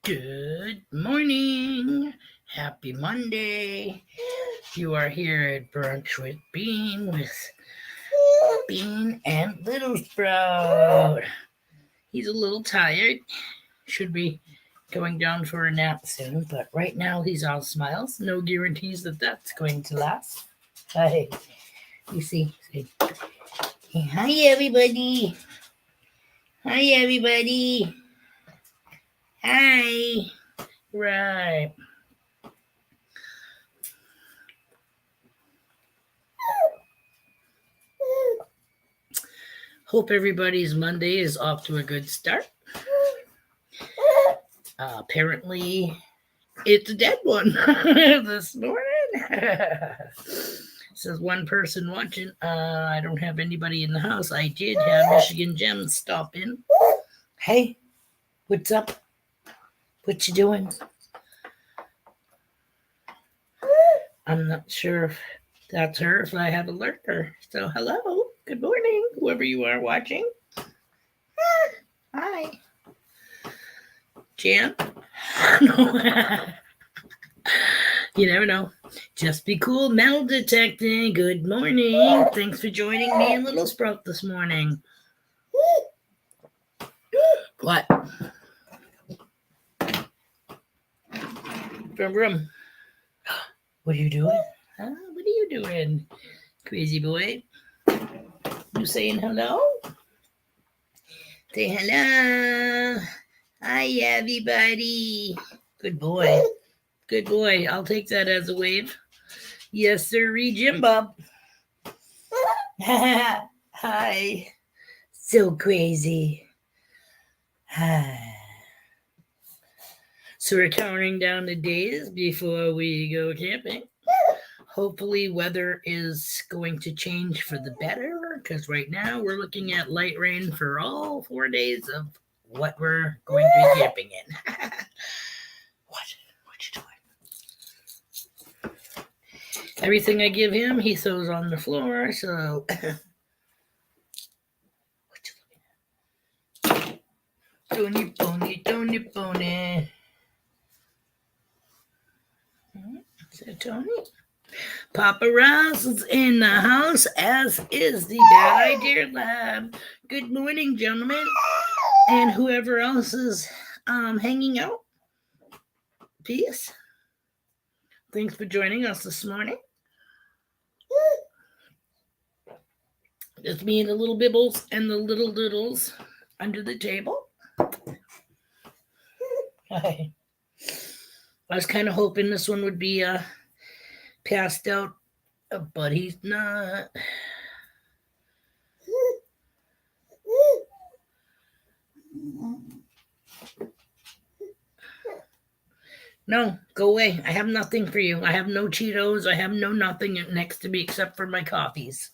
Good morning. Happy Monday. You are here at Brunch with Bean and Little Sprout. He's a little tired. Should be going down for a nap soon, but right now he's all smiles. No guarantees that that's going to last. Hi. You see. Hey, hi, everybody. Hi, everybody. Hi. Right. Hope everybody's Monday is off to a good start. Apparently, it's a dead one this morning. Says one person watching. I don't have anybody in the house. I did have Michigan Gems stop in. Hey, what's up? What you doing? I'm not sure if that's her, if I have a lurker. So hello, good morning, whoever you are watching. Hi. Jan? No. You never know. Just be cool, metal detecting. Good morning. Thanks for joining me and Little Sprout this morning. What? Vroom vroom. What are you doing? What are you doing, crazy boy? You saying hello? Say hello. Hi, everybody. Good boy. Good boy. I'll take that as a wave. Yes, sir, Jim Bob. Hi. So crazy. Hi. So we're counting down the days before we go camping. Hopefully weather is going to change for the better, because right now we're looking at light rain for all 4 days of what we're going to be camping in. What you doing? Everything I give him, he throws on the floor, so what you looking at? Tony pony, Tony pony. Is that Tony? Papa Ross is in the house, as is the Bad Idea Lab. Good morning, gentlemen, and whoever else is hanging out. Peace. Thanks for joining us this morning. Just me and the little bibbles and the little doodles under the table. Hi. I was kind of hoping this one would be passed out, but he's not. No, go away. I have nothing for you. I have no Cheetos. I have no nothing next to me except for my coffees.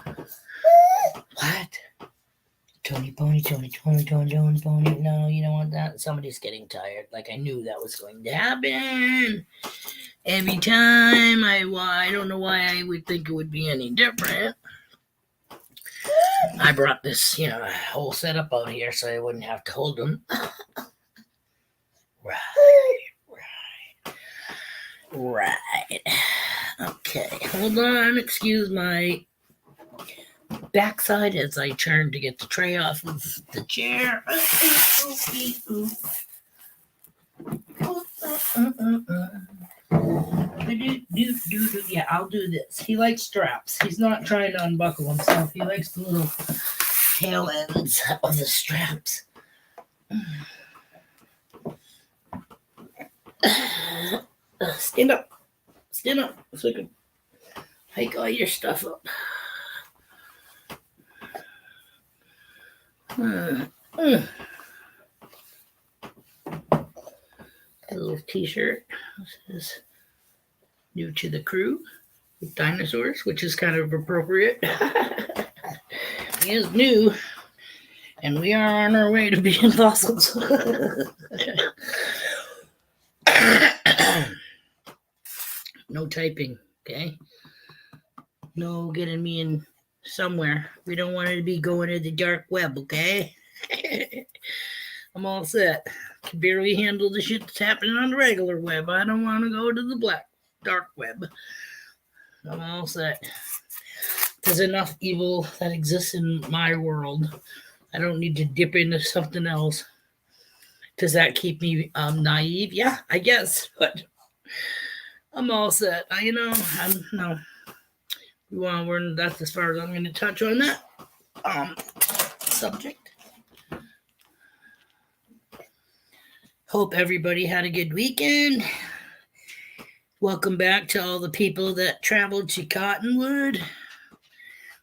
What? Tony pony. No, you don't want that. Somebody's getting tired. Like I knew that was going to happen. Every time I don't know why I would think it would be any different. I brought this, whole setup out here so I wouldn't have to hold them. Right. Okay, hold on. Excuse my backside as I turn to get the tray off of the chair. Yeah, I'll do this. He likes straps. He's not trying to unbuckle himself. He likes the little tail ends of the straps. Stand up. Stand up so I can hike all your stuff up. A little t-shirt. This is new to the crew with dinosaurs, which is kind of appropriate. He is new, and we are on our way to being fossils. No typing, okay? No getting me in somewhere. We don't want it to be going to the dark web, okay? I'm all set. Can barely handle the shit that's happening on the regular web. I don't want to go to the dark web. I'm all set. There's enough evil that exists in my world. I don't need to dip into something else. Does that keep me naive? Yeah, I guess. But I'm all set. I'm no. That's as far as I'm going to touch on that subject. Hope everybody had a good weekend. Welcome back to all the people that traveled to Cottonwood.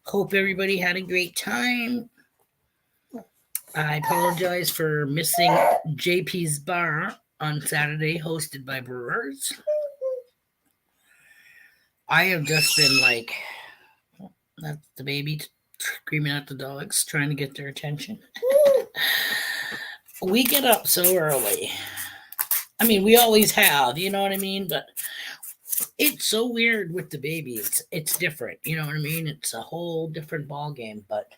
Hope everybody had a great time. I apologize for missing JP's Bar on Saturday, hosted by Brewers. I have just been like, that's the baby screaming at the dogs, trying to get their attention. We get up so early. I mean, we always have, you know what I mean? But it's so weird with the baby. It's different, you know what I mean? It's a whole different ball game. But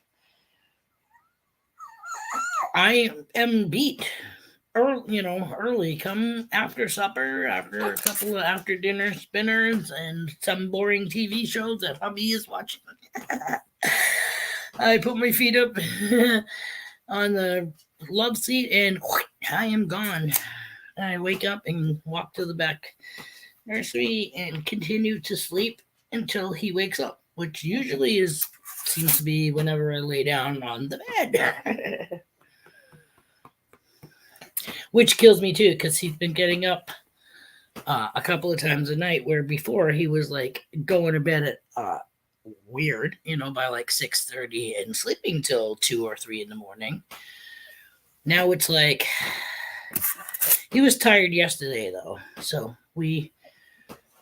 I am beat early. Come after supper, after a couple of after dinner spinners and some boring TV shows that hubby is watching. I put my feet up on the love seat and I am gone. I wake up and walk to the back nursery and continue to sleep until he wakes up, which usually seems to be whenever I lay down on the bed. Which kills me too, because he's been getting up a couple of times a night, where before he was like going to bed at weird, by like 6:30 and sleeping till 2 or 3 in the morning. Now it's like he was tired yesterday though, so we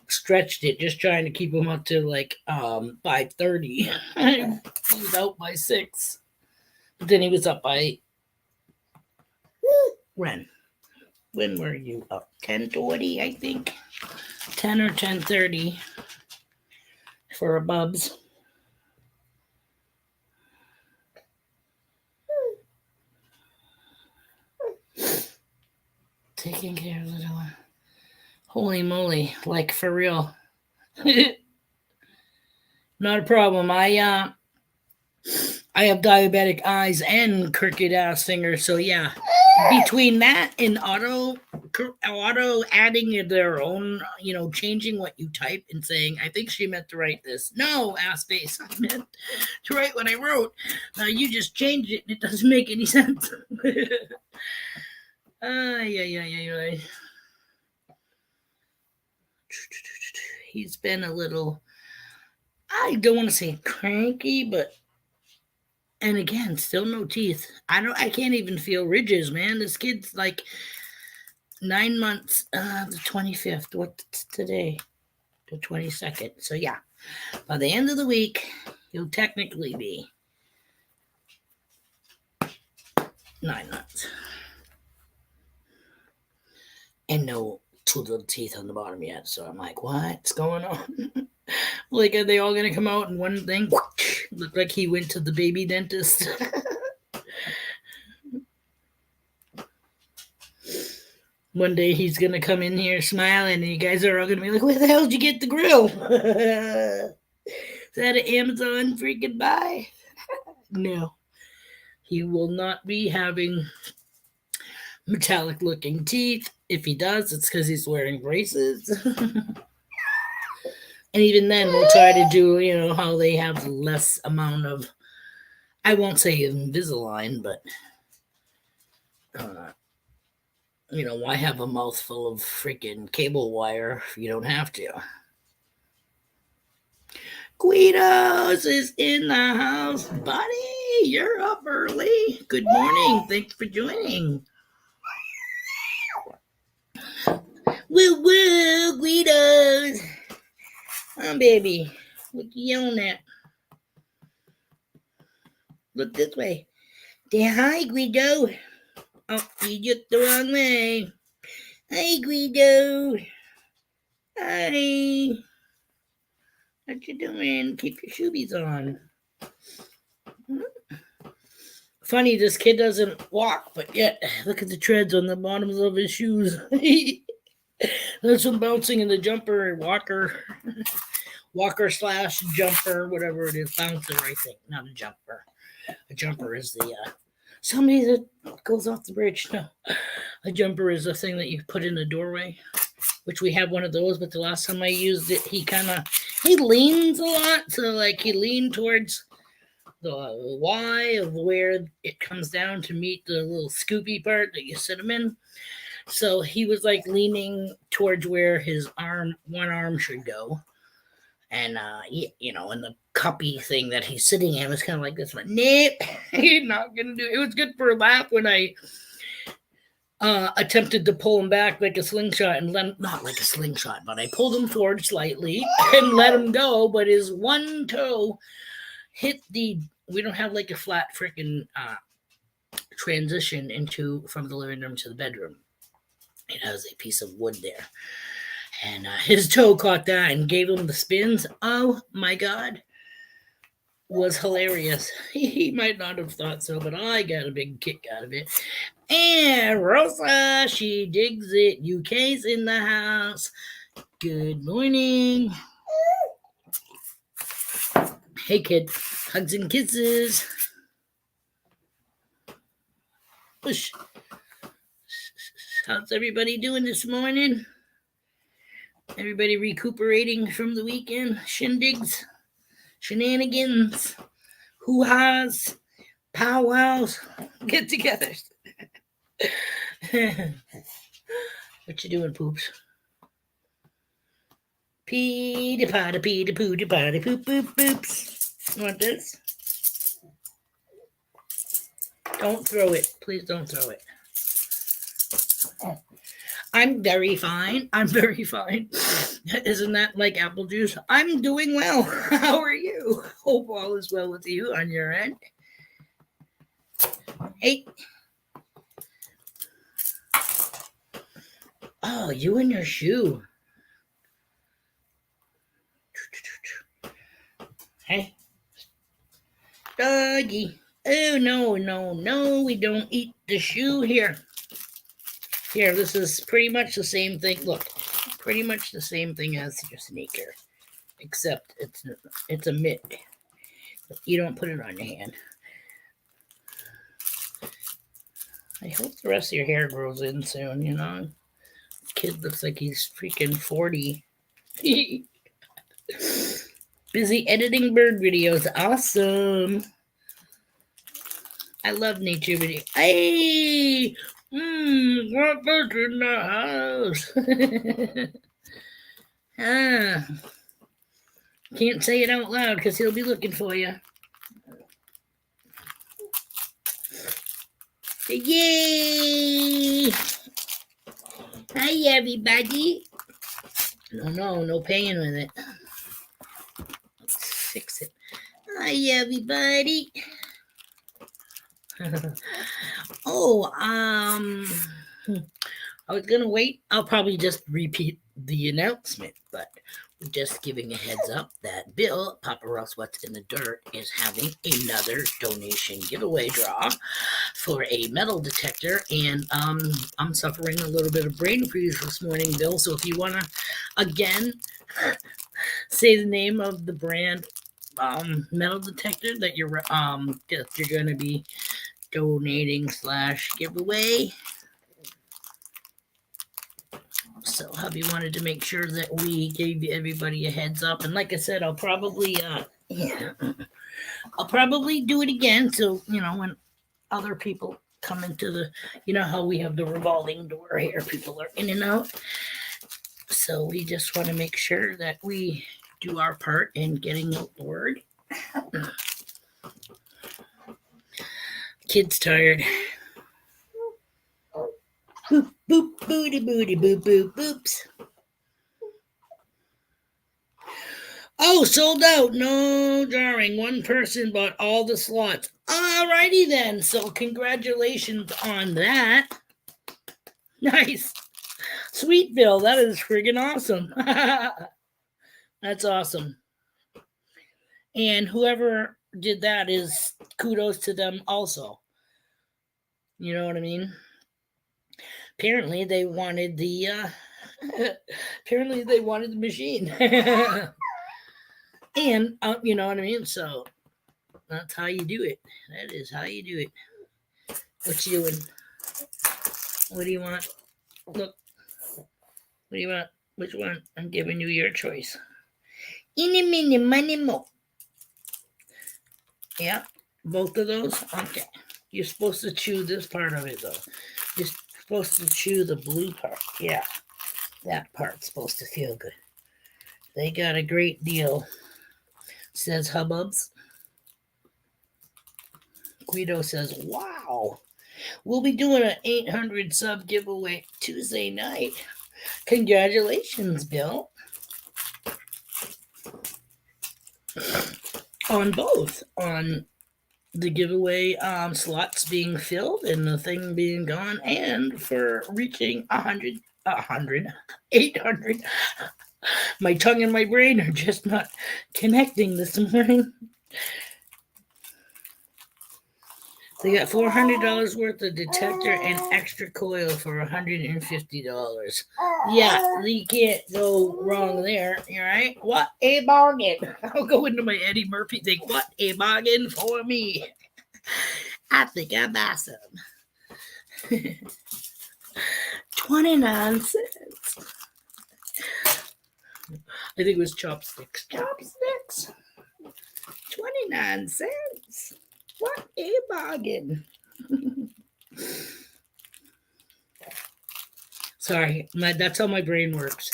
stretched it, just trying to keep him up to like 5:30. He was out by 6, but then he was up by when were you up? 10:20, I think. 10 or 10:30 for a Bubs. Taking care of the little one. Holy moly, like for real. Not a problem. I have diabetic eyes and crooked ass fingers, so yeah. Between that and auto adding their own, changing what you type and saying, I think she meant to write this. No, ass face. I meant to write what I wrote. Now you just changed it and it doesn't make any sense. Yeah. He's been a little, I don't want to say cranky, but and again, still no teeth. I can't even feel ridges, man. This kid's like 9 months, the 25th. What's today? The 22nd. So yeah, by the end of the week, he'll technically be 9 months. And no 2 little teeth on the bottom yet. So I'm like, what's going on? Like, are they all going to come out in one thing? Look like he went to the baby dentist. One day he's going to come in here smiling and you guys are all going to be like, where the hell did you get the grill? Is that an Amazon freaking buy? No. He will not be having metallic looking teeth. If he does, it's because he's wearing braces. And even then, we'll try to do, how they have less amount of, I won't say Invisalign, but, why have a mouthful of freaking cable wire if you don't have to? Guidos is in the house. Buddy, you're up early. Good morning. Thanks for joining. Woo woo, Guidos. Baby, what you yelling at? Look this way. Say hi, Guido. Oh, you looked the wrong way. Hi, Guido. Hi. What you doing? Keep your shoebies on. Funny, this kid doesn't walk, but yet look at the treads on the bottoms of his shoes. There's some bouncing in the jumper, walker slash jumper, whatever it is, bouncer, I think, not a jumper. A jumper is the somebody that goes off the bridge. No, a jumper is a thing that you put in the doorway, which we have one of those. But the last time I used it, he leans a lot, so like he leaned towards the Y of where it comes down to meet the little scoopy part that you sit him in. So he was like leaning towards where his one arm should go. And, and the cuppy thing that he's sitting in was kind of like this, but nope, he's not going to do it. It was good for a laugh when I attempted to pull him back like a slingshot and not like a slingshot, but I pulled him forward slightly and let him go, but his one toe hit we don't have like a flat freaking transition from the living room to the bedroom. It has a piece of wood there. And his toe caught that and gave him the spins. Oh my God. Was hilarious. He might not have thought so, but I got a big kick out of it. And Rosa, she digs it. UK's in the house. Good morning. Hey, kid. Hugs and kisses. Push. How's everybody doing this morning? Everybody recuperating from the weekend? Shindigs? Shenanigans? Hoo-has? Powwows? Get-togethers? What you doing, poops? Pee-de-potty, pee-de-poo-de-potty, poop-poop-poops. You want this? Don't throw it. Please don't throw it. Oh. I'm very fine. Isn't that like apple juice? I'm doing well. How are you? Hope all is well with you on your end. Hey. Oh, you and your shoe. Hey. Doggy. Oh, no. We don't eat the shoe here. Here, this is pretty much the same thing. Look, pretty much the same thing as your sneaker, except it's a mitt. You don't put it on your hand. I hope the rest of your hair grows in soon, you know. Kid looks like he's freaking 40. Busy editing bird videos. Awesome. I love nature videos. Hey! Grandpa's in the house. Can't say it out loud because he'll be looking for you. Yay! Hi, everybody. No paying with it. Let's fix it. Hi, everybody. I was gonna wait. I'll probably just repeat the announcement, but we're just giving a heads up that Bill, Papa Ross What's in the Dirt, is having another donation giveaway draw for a metal detector, and I'm suffering a little bit of brain freeze this morning, Bill. So if you wanna again say the name of the brand metal detector that you're gonna be donating / giveaway. So hubby wanted to make sure that we gave everybody a heads up, and like I said, I'll probably do it again. So when other people come into the, how we have the revolving door here, people are in and out. So we just want to make sure that we do our part in getting out the word. Kid's tired. Boop, boop, booty, booty, boop, boop, boops. Oh, sold out. No drawing. One person bought all the slots. Alrighty then. So congratulations on that. Nice. Sweet, Bill. That is friggin' awesome. That's awesome. And whoever did that is kudos to them also. You know what I mean? Apparently they wanted the apparently they wanted the machine. And you know what I mean? So that's how you do it. That is how you do it. What you doing? What do you want? Look, what do you want? Which one? I'm giving you your choice. Eeny, meeny, miny, mo. Yeah, both of those? Okay. You're supposed to chew this part of it, though. You're supposed to chew the blue part. Yeah, that part's supposed to feel good. They got a great deal. Says Hubbubs. Guido says, wow. We'll be doing an 800 sub giveaway Tuesday night. Congratulations, Bill. On both. On the giveaway slots being filled and the thing being gone, and for reaching 800. My tongue and my brain are just not connecting this morning. They got $400 worth of detector and extra coil for $150. Yeah, you can't go wrong there. You right? What a bargain! I'll go into my Eddie Murphy thing. What a bargain for me! I think I'll buy some. 29 cents. I think it was chopsticks. Chopsticks. 29 cents. What a bargain. Sorry, that's how my brain works.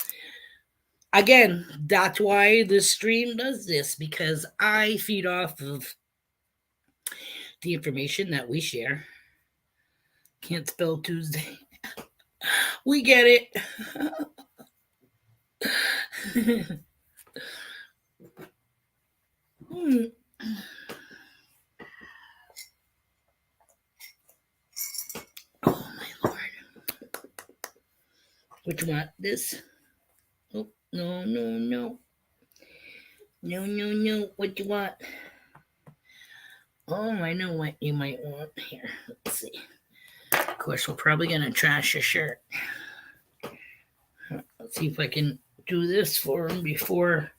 Again, that's why this stream does this, because I feed off of the information that we share. Can't spell Tuesday. We get it. Oh my lord. Which one? This? Oh, no. No. What you want? Oh, I know what you might want. Here, let's see. Of course, we're probably going to trash your shirt. Let's see if I can do this for him before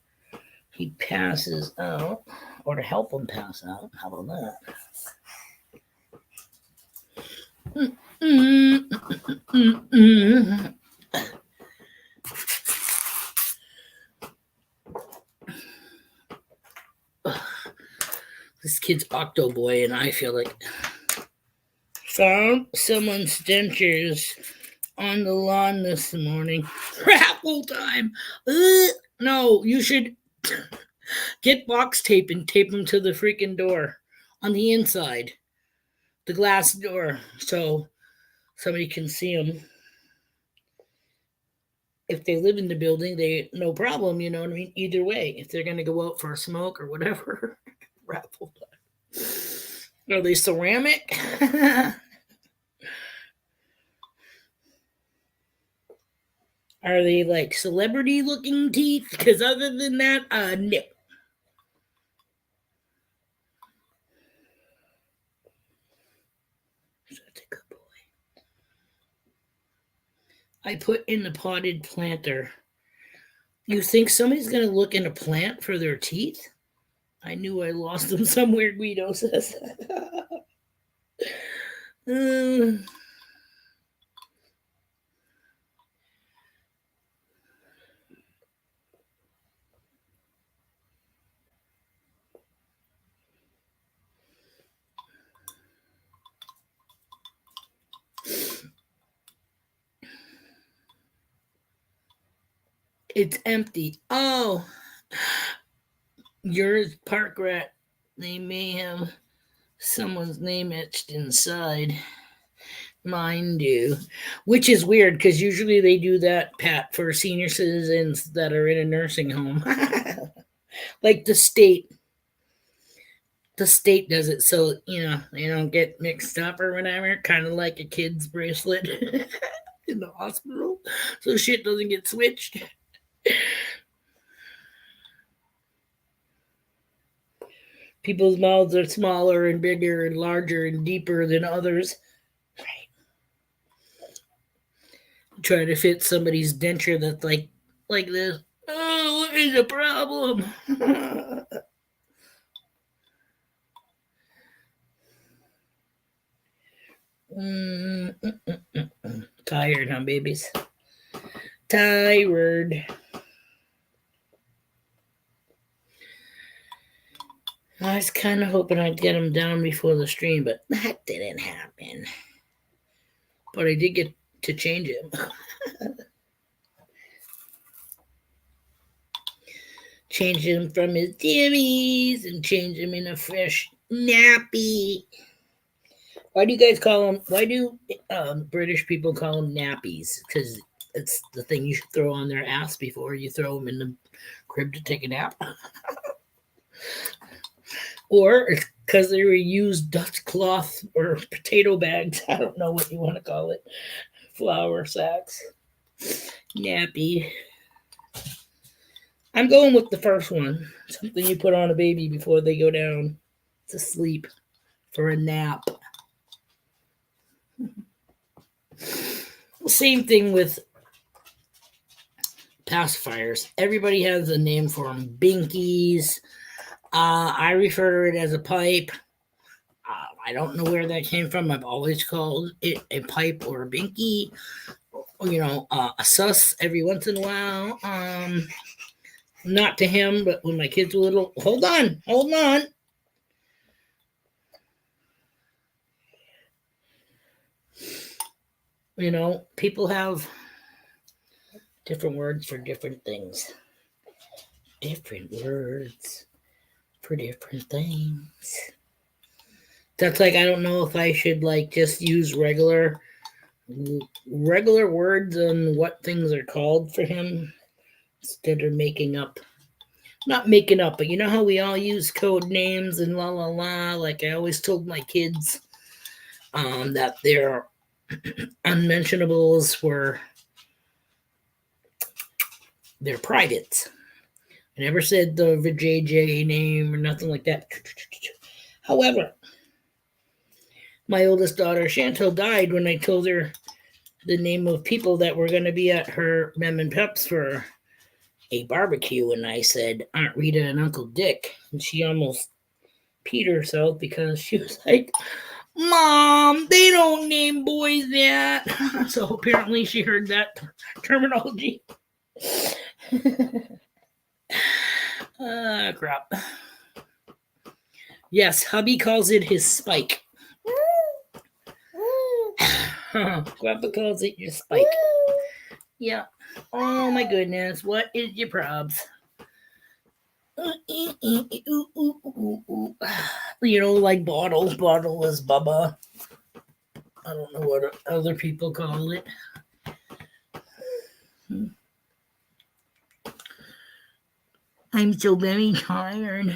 he passes out, or to help him pass out. How about that? This kid's Octo Boy, and I feel like found someone's dentures on the lawn this morning. Raffle time. No, you should get box tape and tape them to the freaking door on the inside, the glass door, so somebody can see them. If they live in the building, they no problem, you know what I mean? Either way, if they're going to go out for a smoke or whatever, raffle time. Are they ceramic? Are they like celebrity looking teeth? Because other than that, no. Such a good boy. I put in the potted planter. You think somebody's going to look in a plant for their teeth? I knew I lost them somewhere, Guido says. It's empty. Oh, yours, Park Rat. They may have someone's name etched inside. Mine do, which is weird because usually they do that, Pat, for senior citizens that are in a nursing home. Like the state does it so they don't get mixed up or whatever, kind of like a kid's bracelet in the hospital, so shit doesn't get switched. People's mouths are smaller and bigger and larger and deeper than others. try to fit somebody's denture that's like this. Oh, what is the problem? Mm, mm, mm, Tired, huh, babies? Tired. I was kind of hoping I'd get them down before the stream, but that didn't happen. But I did get to change him. Change him from his jammies and change him in a fresh nappy. Why do you guys call them? Why do British people call them nappies? Because it's the thing you should throw on their ass before you throw them in the crib to take a nap. Or it's because they were used Dutch cloth or potato bags. I don't know what you want to call it. Flour sacks. Nappy. I'm going with the first one. Something you put on a baby before they go down to sleep for a nap. Same thing with pacifiers. Everybody has a name for them. Binkies. I refer to it as a pipe. I don't know where that came from. I've always called it a pipe or a binky. A sus every once in a while. Not to him, but when my kids were little. Hold on. People have different words for different things. Different words for different things. That's like, I don't know if I should just use regular words on what things are called for him instead of not making up, but you know how we all use code names and la la la. Like I always told my kids that their unmentionables were their privates. I never said the JJ name or nothing like that. However, my oldest daughter Chantal died when I told her the name of people that were going to be at her Mem and Peps for a barbecue, and I said Aunt Rita and Uncle Dick, and she almost peed herself because she was like, Mom, they don't name boys that. So apparently she heard that terminology. Crap. Yes, hubby calls it his spike. Grandpa calls it your spike. Yeah. Oh my goodness, what is your probs? Like bottle is Bubba. I don't know what other people call it. I'm so very tired.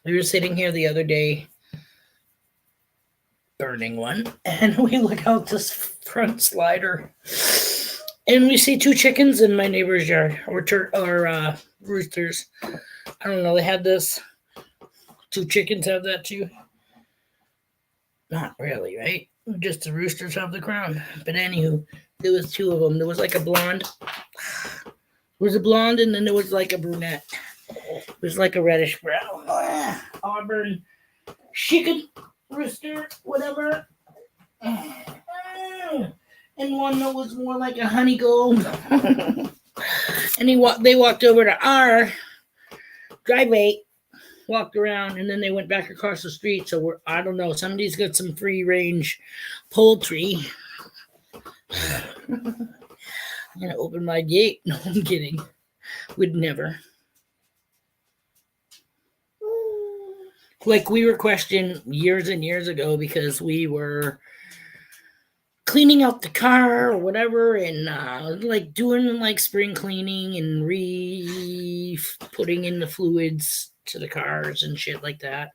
We were sitting here the other day, burning one, and we look out this front slider, and we see two chickens in my neighbor's yard, or roosters. I don't know. They had this. Two chickens have that too. Not really, right? Just the roosters have the crown. But anywho, there was two of them. There was like a blonde. There was a blonde, and then there was like a brunette. It was like a reddish brown, auburn, chicken, rooster, whatever. And one that was more like a honeycomb. And they walked over to our driveway, walked around, and then they went back across the street. So I don't know. Somebody's got some free range poultry. I'm gonna open my gate. No, I'm kidding. Would never. Like we were questioned years and years ago because we were cleaning out the car or whatever, and doing spring cleaning and putting in the fluids to the cars and shit like that.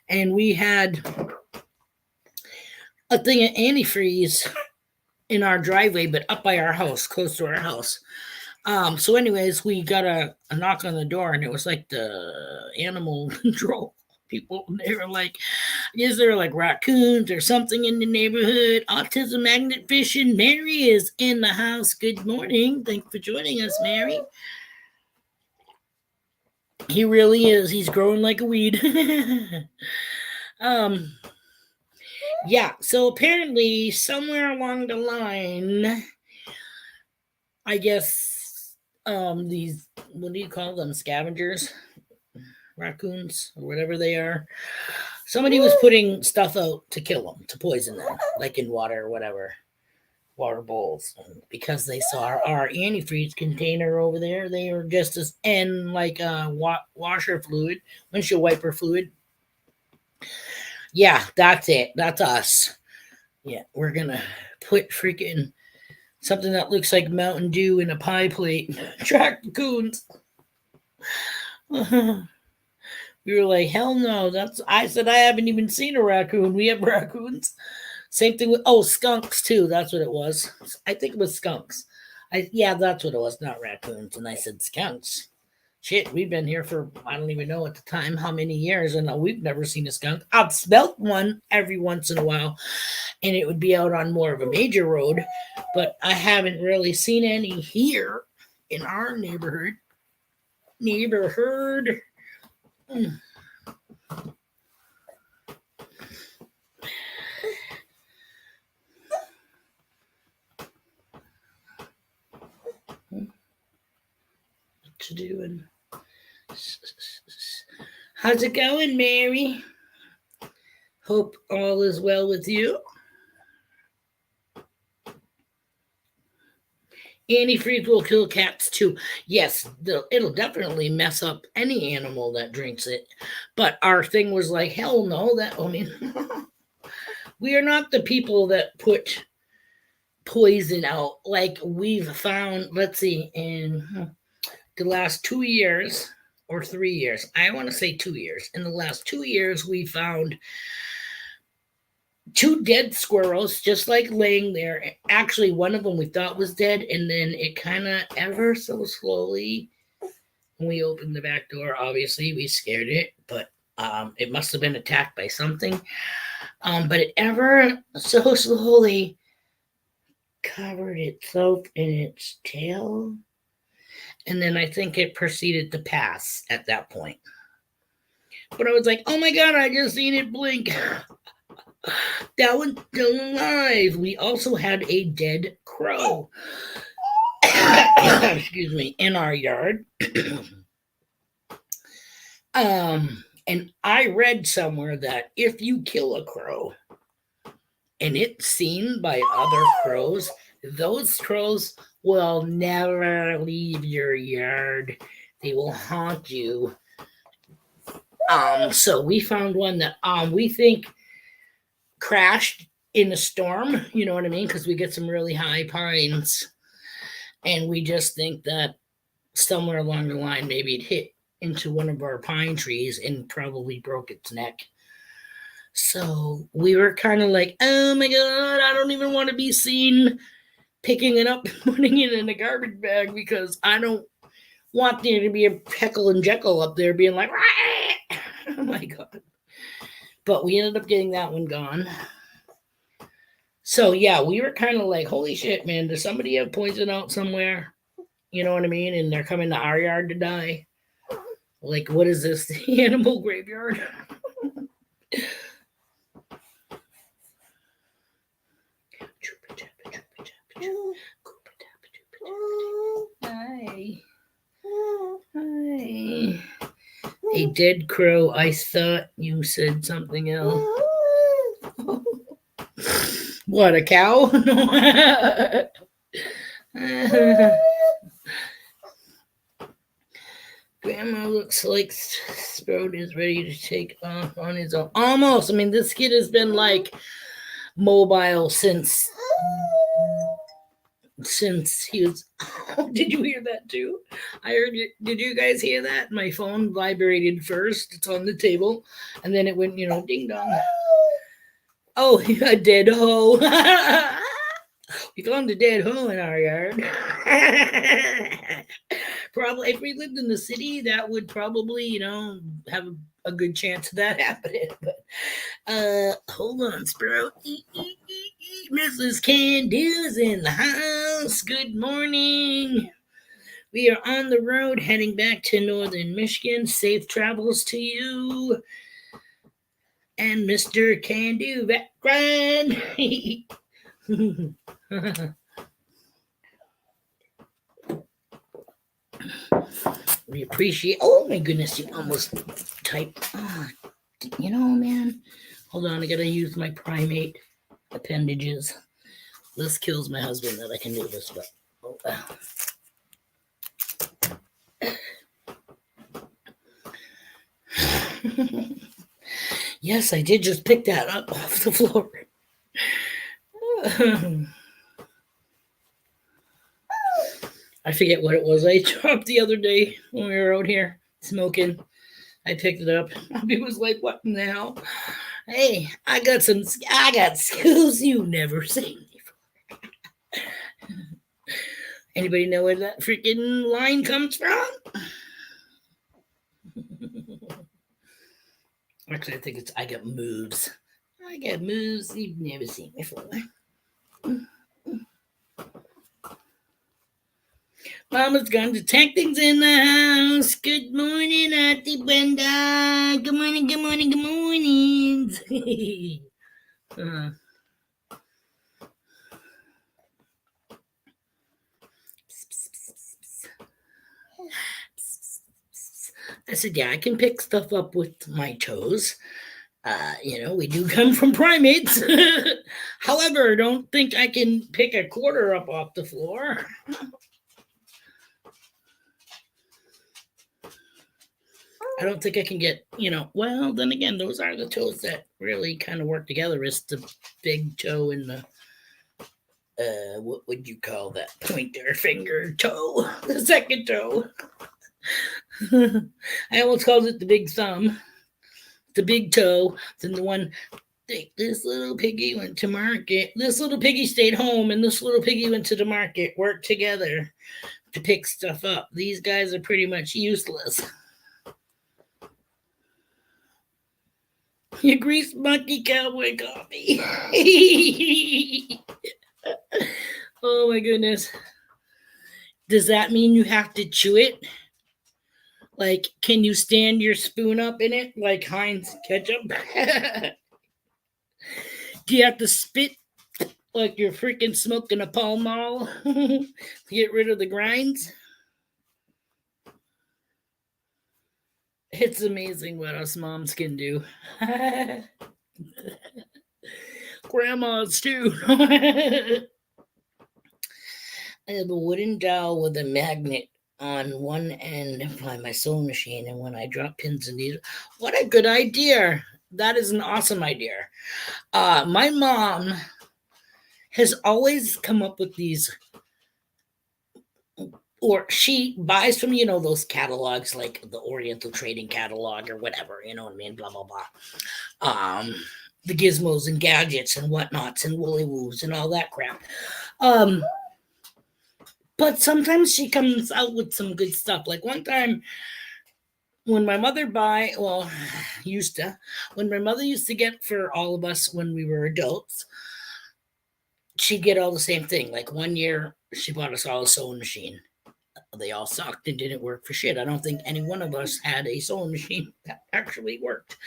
And we had a thing of antifreeze in our driveway, but up by our house, close to our house. So anyways, we got a knock on the door, and it was like the animal control people. They were like, is there like raccoons or something in the neighborhood? Autism magnet fishing. Mary is in the house. Good morning. Thanks for joining us, Mary. He really is. He's growing like a weed. um yeah, so apparently somewhere along the line, I guess these, what do you call them, scavengers, raccoons or whatever they are, somebody was putting stuff out to kill them, to poison them, like in water or whatever, water bowls, because they saw our antifreeze container over there. They were just as, and like washer fluid, windshield wiper fluid. Yeah, that's it. That's us. Yeah, we're gonna put freaking something that looks like Mountain Dew in a pie plate. Track raccoons. We were like, hell no. I said I haven't even seen a raccoon. We have raccoons. Same thing with skunks too. That's what it was. I think it was skunks. Yeah, that's what it was, not raccoons. And I said skunks. Shit, we've been here for, I don't even know at the time how many years, and we've never seen a skunk. I've smelt one every once in a while, and it would be out on more of a major road, but I haven't really seen any here in our neighborhood. What you doing? How's it going, Mary? Hope all is well with you. Antifreeze will kill cats too. Yes, it'll definitely mess up any animal that drinks it. But our thing was like, hell no. We are not the people that put poison out. Like we've found, let's see, in the last 2 years or 3 years, I want to say 2 years. In the last 2 years, we found 2 dead squirrels just like laying there. Actually, one of them we thought was dead, and then it kind of ever so slowly, when we opened the back door, obviously we scared it, but it must have been attacked by something. But it ever so slowly covered itself in its tail, and then I think it proceeded to pass at that point. But I was like, oh my god, I just seen it blink. That one's still alive. We also had a dead crow. Excuse me, in our yard. And I read somewhere that if you kill a crow and it's seen by other crows, those crows will never leave your yard. They will haunt you. So we found one that we think crashed in a storm, you know what I mean? Because we get some really high pines. And we just think that somewhere along the line, maybe it hit into one of our pine trees and probably broke its neck. So we were kind of like, oh my god, I don't even want to be seen picking it up and putting it in a garbage bag, because I don't want there to be a Heckle and Jekyll up there being like, Rah! Oh my god. But we ended up getting that one gone. So yeah, we were kind of like, holy shit, man, does somebody have poison out somewhere? You know what I mean? And they're coming to our yard to die. Like, what is this? The animal graveyard? Hi. Hi. A dead crow. I thought you said something else. What, a cow? Grandma looks like Sprout is ready to take off on his own. Almost. I mean, this kid has been like mobile since he was. Oh, did you hear that too? I heard it. Did you guys hear that? My phone vibrated first. It's on the table, and then it went, ding dong. Oh, a dead hoe. We found a dead hole in our yard. Probably, if we lived in the city, that would probably, have a good chance of that happening. But hold on, Sprout. Mrs. Candu's in the house. Good morning. We are on the road heading back to northern Michigan. Safe travels to you. And Mr. Candu background. We appreciate. Oh my goodness, you almost typed. Oh, man. Hold on, I gotta use my primate appendages. This kills my husband that I can do this, but. Yes, I did just pick that up off the floor. I forget what it was I dropped the other day when we were out here smoking. I picked it up. He was like, "What now? Hey, I got skills you've never seen before." Anybody know where that freaking line comes from? Actually, I think it's I got moves. I got moves you've never seen before. Mama's got detectives in the house. Good morning, Auntie Brenda. Good morning, good morning, good morning. I said, yeah, I can pick stuff up with my toes. We do come from primates. However, don't think I can pick a quarter up off the floor. I don't think I can get, well, then again, those are the toes that really kind of work together. It's the big toe and the, what would you call that? Pointer finger toe, the second toe. I almost called it the big thumb, the big toe, then the one. This little piggy went to market. This little piggy stayed home, and this little piggy went to the market. Worked together to pick stuff up. These guys are pretty much useless. You grease monkey cowboy coffee. Oh my goodness. Does that mean you have to chew it? Like, can you stand your spoon up in it like Heinz ketchup? Do you have to spit like you're freaking smoking a Pall Mall to get rid of the grinds? It's amazing what us moms can do. Grandmas too. I have a wooden dowel with a magnet on one end by my sewing machine, and when I drop pins and needles, what a good idea! That is an awesome idea. My mom has always come up with these, or she buys from, those catalogs like the Oriental Trading Catalog or whatever, you know what I mean, blah, blah, blah. The gizmos and gadgets and whatnots and woolly woos and all that crap. But sometimes she comes out with some good stuff. Like one time when my mother used to get for all of us when we were adults, she'd get all the same thing. Like one year she bought us all a sewing machine. They all sucked and didn't work for shit. I don't think any one of us had a sewing machine that actually worked.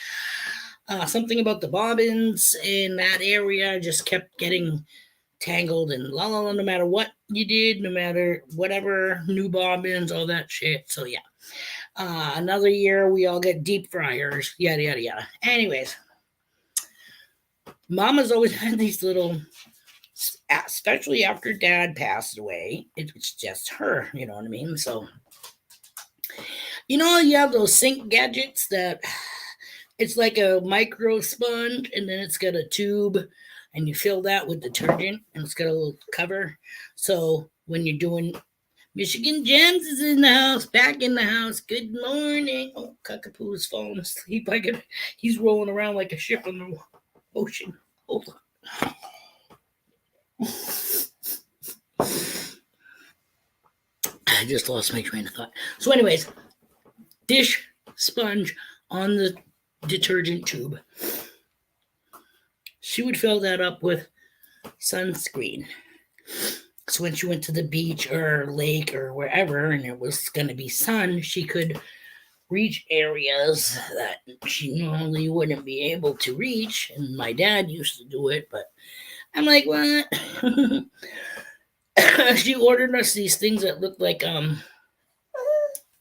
Something about the bobbins in that area just kept getting tangled and no matter what you did, no matter whatever, new bobbins, all that shit. So yeah. Another year we all get deep fryers, yada yada yada. Anyways, Mama's always had these little, especially after Dad passed away, it's just her, you know what I mean? So you have those sink gadgets that it's like a micro sponge, and then it's got a tube, and you fill that with detergent, and it's got a little cover. So when you're doing Michigan Gems is in the house, back in the house. Good morning. Oh, Cockapoo is falling asleep. He's rolling around like a ship on the ocean. Hold on. I just lost my train of thought. So, anyways, dish sponge on the detergent tube. She would fill that up with sunscreen. So when she went to the beach or lake or wherever and it was going to be sun, she could reach areas that she normally wouldn't be able to reach. And my dad used to do it, but I'm like, what? She ordered us these things that looked like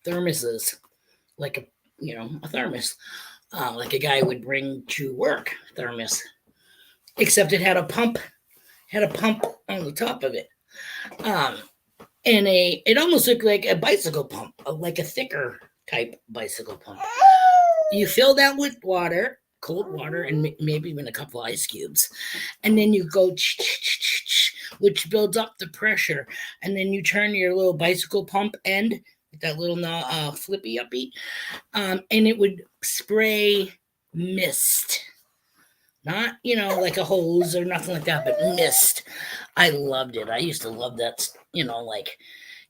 thermoses, like a thermos, like a guy would bring to work thermos, except it had a pump on the top of it. And it almost looked like a bicycle pump, like a thicker type bicycle pump. You fill that with water, cold water, and maybe even a couple of ice cubes, and then you go, which builds up the pressure, and then you turn your little bicycle pump end with that little flippy uppy, and it would spray mist. Not, like a hose or nothing like that, but mist. I loved it. I used to love that, like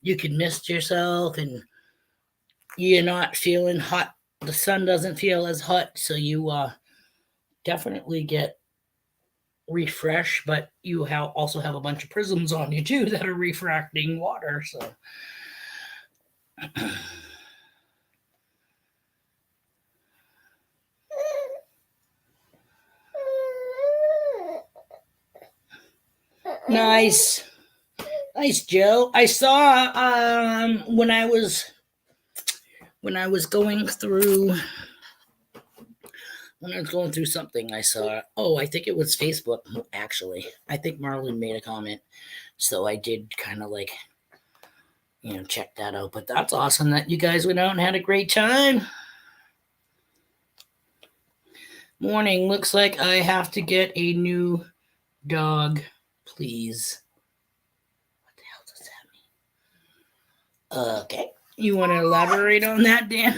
you can mist yourself and you're not feeling hot. The sun doesn't feel as hot, so you definitely get refreshed, but you also have a bunch of prisms on you too that are refracting water, so. Nice, Joe. I saw when I was going through something. I saw. Oh, I think it was Facebook. Actually, I think Marlon made a comment, so I did kind of like check that out. But that's awesome that you guys went out and had a great time. Morning. Looks like I have to get a new dog. Please. What the hell does that mean? Okay. You want to elaborate on that, Dan?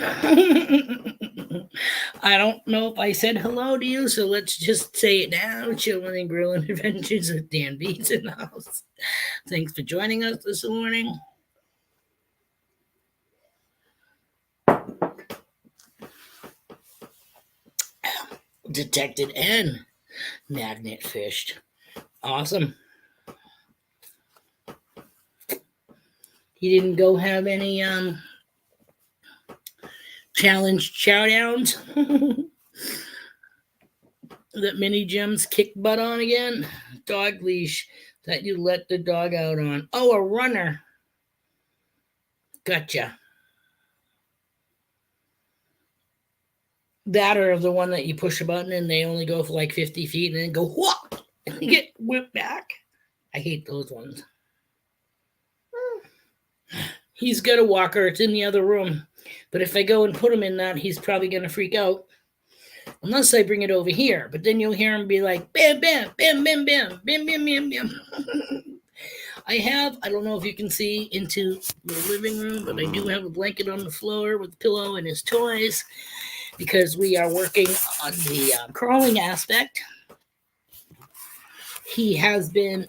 I don't know if I said hello to you, so let's just say it now. Chilling and Grilling Adventures with Dan Beats in the house. Thanks for joining us this morning. Detected and magnet fished. Awesome. He didn't go have any challenge chowdowns that Mini Jim's kicked butt on again. Dog leash that you let the dog out on. Oh, a runner. Gotcha. That or the one that you push a button and they only go for like 50 feet and then go whoop and you get whipped back. I hate those ones. He's got a walker. It's in the other room. But if I go and put him in that, he's probably going to freak out. Unless I bring it over here. But then you'll hear him be like, bam, bam, bam, bam, bam, bam, bam, bam, bam. I don't know if you can see into the living room, but I do have a blanket on the floor with a pillow and his toys because we are working on the crawling aspect. He has been,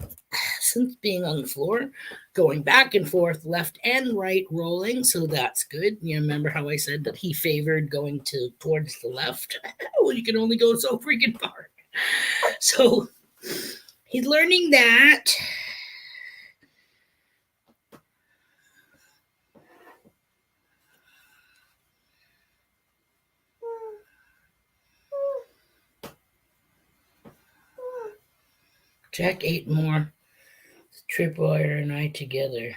since being on the floor, going back and forth, left and right, rolling, so that's good. You remember how I said that he favored going towards the left? Well, you can only go so freaking far. So he's learning that. Jack ate more. Tripwire and I together.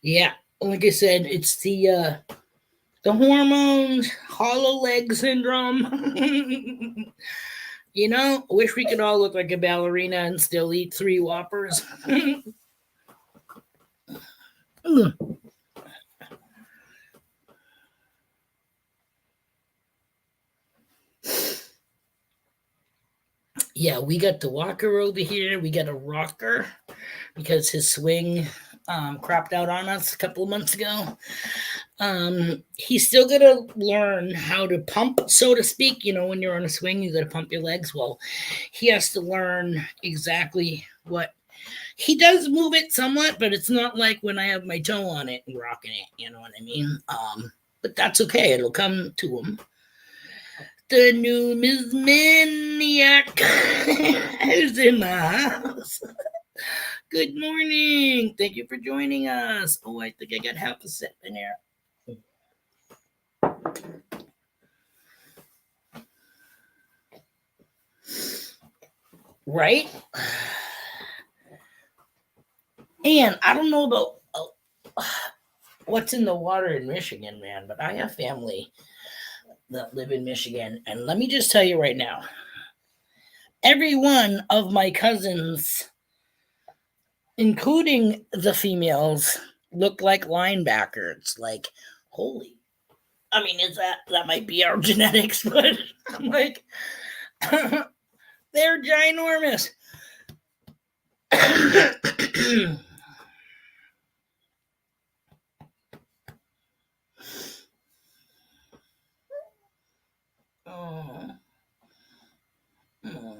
Yeah, like I said, it's the hormones, hollow leg syndrome. I wish we could all look like a ballerina and still eat 3 Whoppers. Yeah, we got the walker over here. We got a rocker because his swing crapped out on us a couple of months ago. He's still got to learn how to pump, so to speak. When you're on a swing, you got to pump your legs. Well, he has to learn exactly what He does move it somewhat, but it's not like when I have my toe on it and rocking it. You know what I mean? But that's okay. It'll come to him. The new Ms. Maniac is in the house. Good morning. Thank you for joining us. Oh, I think I got half a sip in here. Right? And I don't know about what's in the water in Michigan, man, but I have family that live in Michigan. And let me just tell you right now, every one of my cousins, including the females, look like linebackers. Like, holy. I mean, that might be our genetics, but I'm like, they're ginormous. Oh. Oh.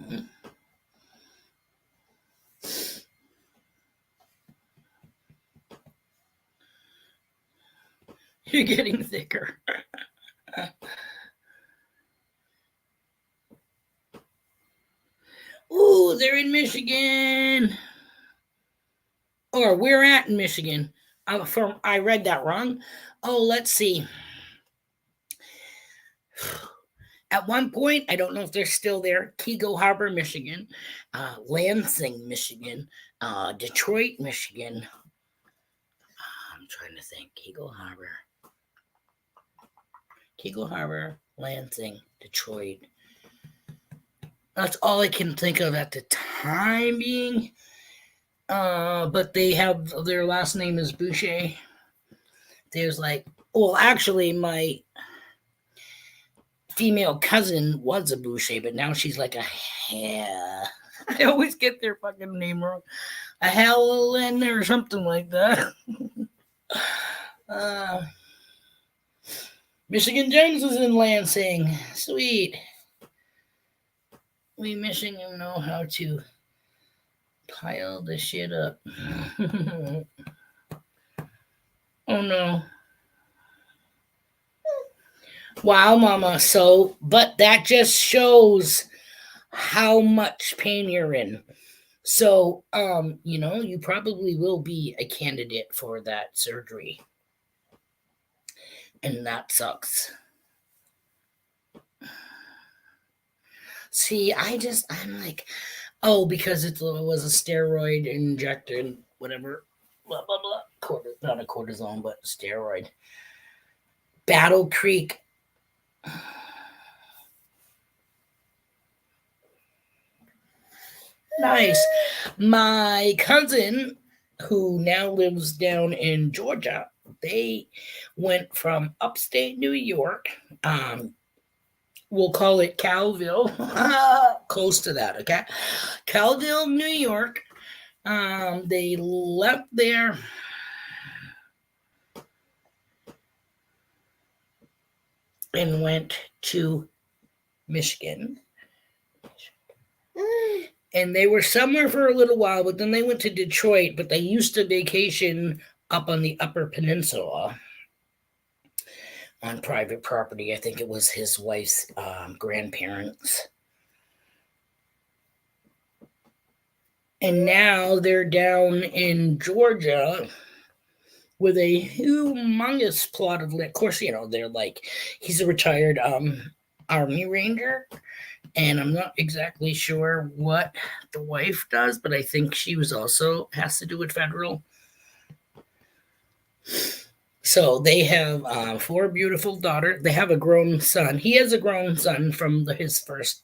You're getting thicker. Ooh, they're in Michigan. Or we're at in Michigan. I read that wrong. Oh, let's see. At one point, I don't know if they're still there, Kego Harbor, Michigan, Lansing, Michigan, Detroit, Michigan. I'm trying to think. Kego Harbor, Lansing, Detroit. That's all I can think of at the time being. But they have their last name is Boucher. There's actually, my female cousin was a Boucher, but now she's like a I always get their fucking name wrong. A Helen or something like that. Michigan James is in Lansing. Sweet. We Michigan know how to pile the shit up. Oh no. Wow, mama. So, but that just shows how much pain you're in. So, you probably will be a candidate for that surgery. And that sucks. See, I'm like, oh, because it was a steroid injected, whatever, blah, blah, blah. Not a cortisone, but steroid. Battle Creek. Nice. My cousin, who now lives down in Georgia, they went from upstate New York. We'll call it Calville, close to that, okay? Calville, New York. They left there and went to Michigan. And they were somewhere for a little while, but then they went to Detroit, but they used to vacation up on the Upper Peninsula on private property. I think it was his wife's grandparents. And now they're down in Georgia with a humongous plot of land. Of course, they're like, he's a retired Army Ranger. And I'm not exactly sure what the wife does, but I think she has to do with federal. So they have 4 beautiful daughters. They have a grown son. He has a grown son from his first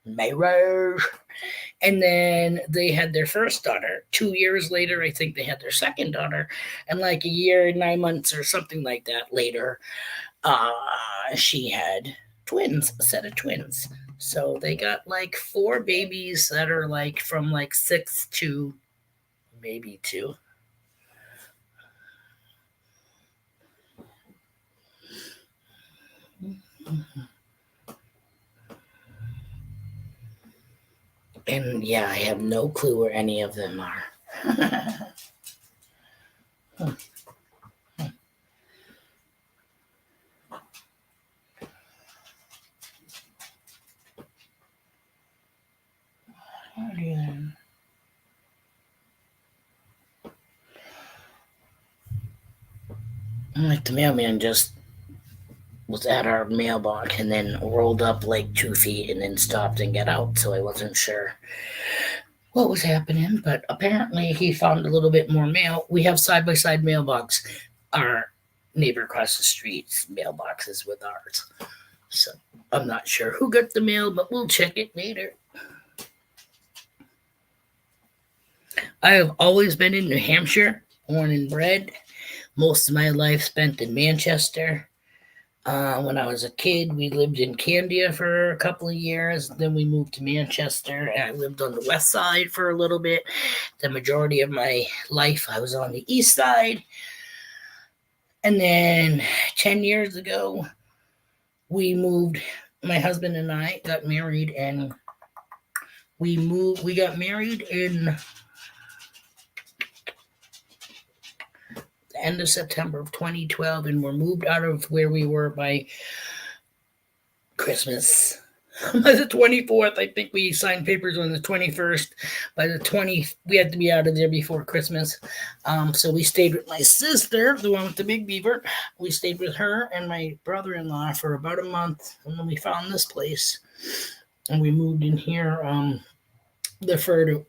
marriage. And then they had their first daughter. 2 years later, I think they had their second daughter. And like a year and 9 months or something like that later, she had a set of twins. So they got like 4 babies that are like from like 6 to maybe 2. And yeah, I have no clue where any of them are. Like the mailman just was at our mailbox and then rolled up like 2 feet and then stopped and got out, so I wasn't sure what was happening, but apparently he found a little bit more mail. We have side by side mailbox. Our neighbor across the street's mailbox is with ours. So I'm not sure who got the mail, but we'll check it later. I have always been in New Hampshire, born and bred. Most of my life spent in Manchester. When I was a kid, we lived in Candia for a couple of years. Then we moved to Manchester, and I lived on the west side for a little bit. The majority of my life, I was on the east side. And then 10 years ago, we moved. My husband and I got married, and we moved. We got married in the end of September of 2012, and we're moved out of where we were by Christmas. By the 24th, I think we signed papers on the 21st. By the 20th, we had to be out of there before Christmas. So we stayed with my sister, the one with the big beaver. We stayed with her and my brother-in-law for about a month, and then we found this place, and we moved in here the 3rd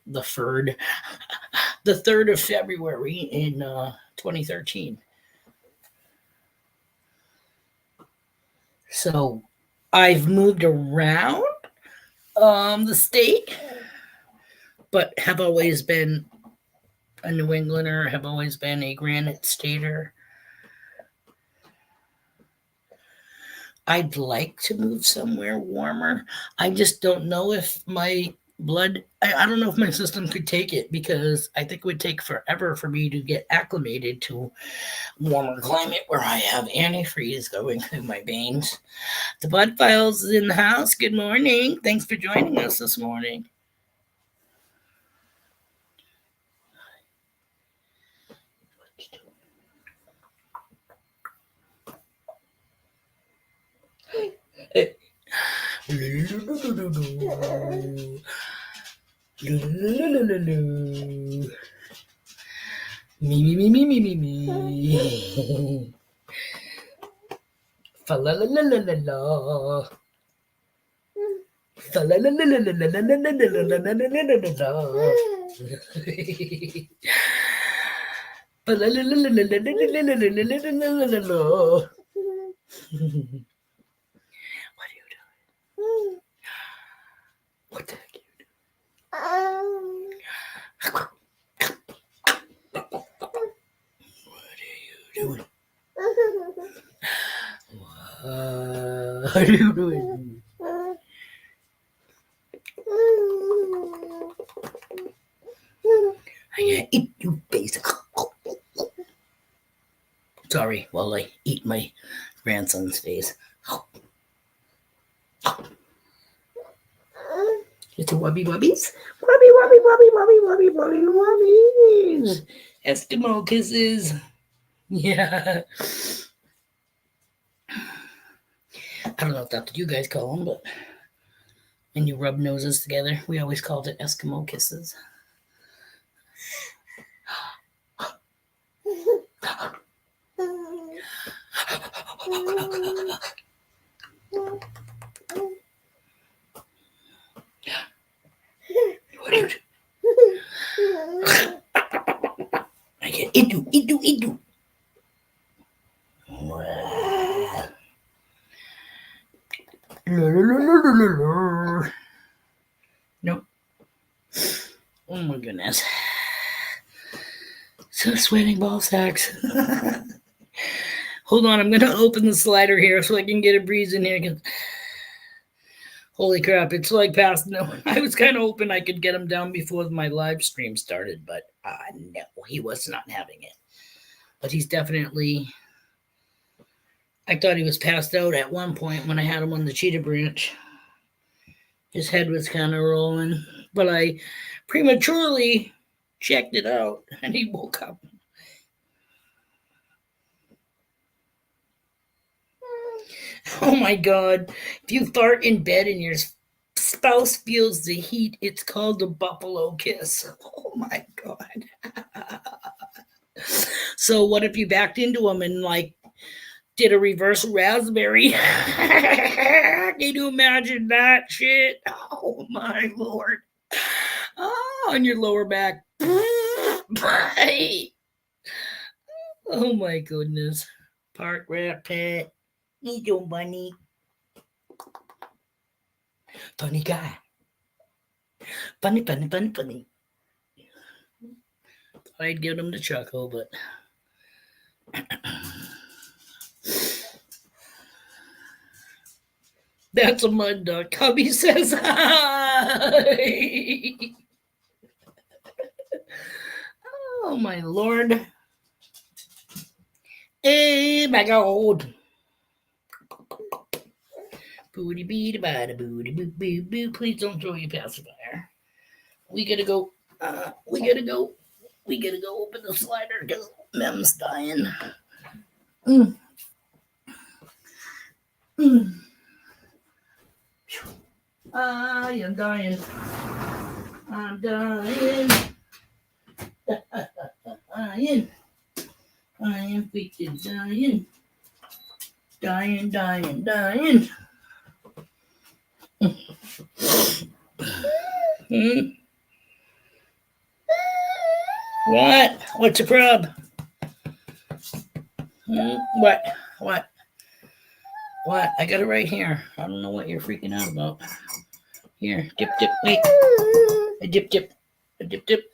of February in 2013. So I've moved around the state, but have always been a New Englander, have always been a Granite Stater. I'd like to move somewhere warmer. I just don't know if my blood, I don't know if my system could take it, because I think it would take forever for me to get acclimated to warmer climate where I have antifreeze going through my veins. The Bud Files is in the house. Good morning. Thanks for joining us this morning. Me. Fa la la la la la la. Fa la la la la la la la la la la la la. Fa la la la la la la la la la la. What are you doing? What the heck are you doing? What are you doing? What are you doing? I can't eat you, face. Sorry, while I eat my grandson's face. It's a wubby wubbies. Wubby wubby wubby wubby wubby wubby wubbies. Eskimo kisses. Yeah. I don't know if that's what you guys call them, but when you rub noses together, we always called it Eskimo kisses. What are you doing? I can't eat you. Nope. Oh my goodness. So sweating ball sacks. Hold on, I'm gonna open the slider here so I can get a breeze in here. Holy crap, it's like past no. I was kind of hoping I could get him down before my live stream started, but no, he was not having it. But he's definitely, I thought he was passed out at one point when I had him on the cheetah branch. His head was kind of rolling, but I prematurely checked it out and he woke up. Oh my god. If you fart in bed and your spouse feels the heat, it's called a buffalo kiss. Oh my god. So what if you backed into him and like did a reverse raspberry? Can you imagine that shit? Oh my lord. Oh, on your lower back. Oh my goodness. Park rat pet. You doing, bunny? Funny guy. Funny, funny, funny, funny. I'd give him the chuckle, but that's a mud duck. Hubby says hi. Oh my lord. Hey, my god. Booty beady bada booty boo boo boo. Please don't throw your pacifier. We gotta go. We gotta go. We gotta go open the slider because Mem's dying. Mm. Mm. I am dying. I'm dying. Dying. I am freaking dying. Dying, dying, dying. Hmm? What? What's the problem? What? What? What? I got it right here. I don't know what you're freaking out about. Here, dip, dip, wait. A dip, dip. A dip, dip.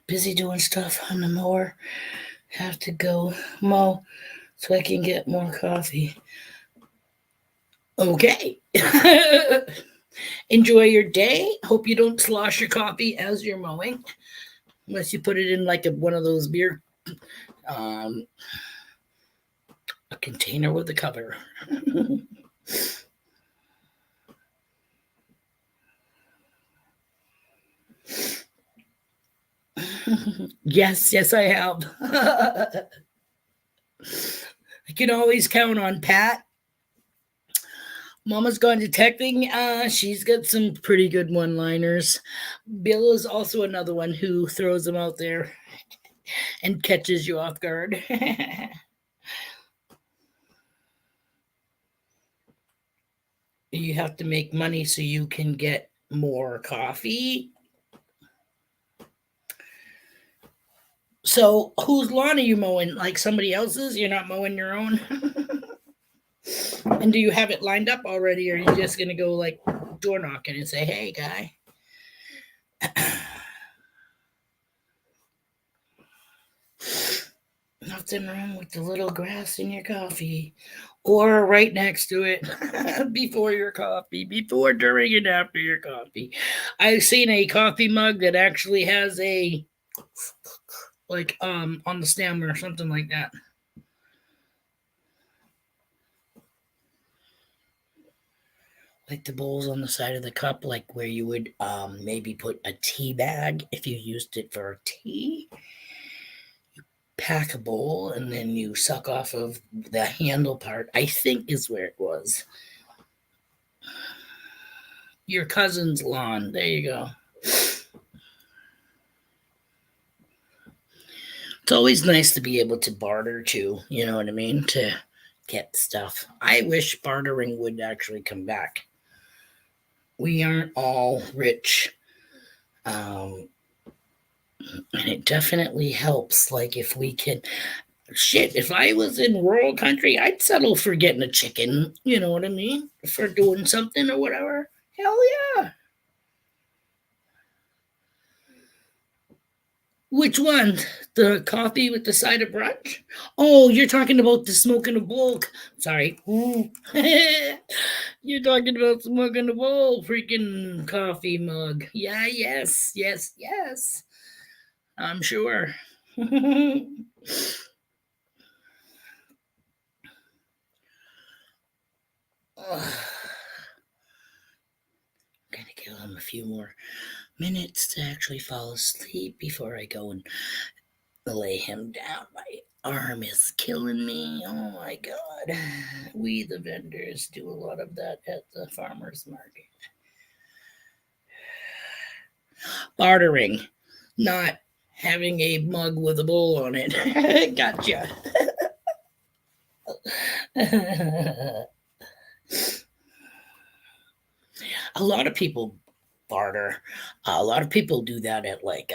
Busy doing stuff on the mower. Have to go mow so I can get more coffee. Okay. Enjoy your day. Hope you don't slosh your coffee as you're mowing, unless you put it in like one of those beer, a container with a cover. Yes, yes, I have. I can always count on Pat. Mama's gone detecting. She's got some pretty good one-liners. Bill is also another one who throws them out there and catches you off guard. You have to make money so you can get more coffee. So, whose lawn are you mowing? Like somebody else's? You're not mowing your own? And do you have it lined up already, or are you just going to go like door knocking and say, hey, guy? Nothing wrong with the little grass in your coffee or right next to it before your coffee, before, during, and after your coffee. I've seen a coffee mug that actually has a like on the stem or something like that. Like the bowls on the side of the cup, like where you would maybe put a tea bag if you used it for tea. You pack a bowl and then you suck off of the handle part, I think is where it was. Your cousin's lawn. There you go. It's always nice to be able to barter too, you know what I mean? To get stuff. I wish bartering would actually come back. We aren't all rich. And it definitely helps. Like if we can, shit, if I was in rural country, I'd settle for getting a chicken, you know what I mean? For doing something or whatever. Hell yeah. Which one? The coffee with the side of brunch? Oh, you're talking about the smoke in a bowl. Sorry. You're talking about smoke in a bowl freaking coffee mug. Yeah, yes, yes, yes. I'm sure. Gonna give him a few more minutes to actually fall asleep before I go and lay him down. My arm is killing me. Oh my god. We, the vendors, do a lot of that at the farmer's market. Bartering, not having a mug with a bowl on it. Gotcha. A lot of people barter. A lot of people do that at like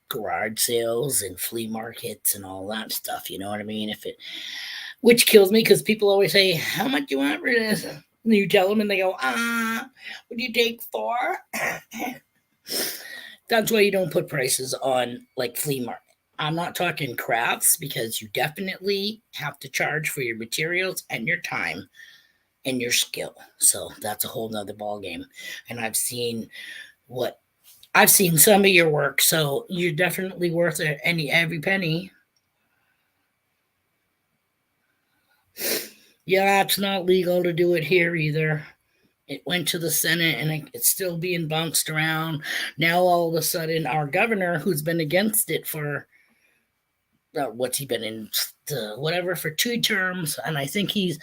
garage sales and flea markets and all that stuff. You know what I mean? If it, which kills me because people always say, "How much you want for this?" And you tell them, and they go, "What do you take for?" That's why you don't put prices on like flea market. I'm not talking crafts because you definitely have to charge for your materials and your time and your skill. So that's a whole nother ball game. And what I've seen some of your work, so you're definitely worth it, every penny. Yeah, it's not legal to do it here either. It went to the Senate and it's still being bounced around. Now all of a sudden, our governor, who's been against it for what's he been in whatever for 2 terms, and I think he's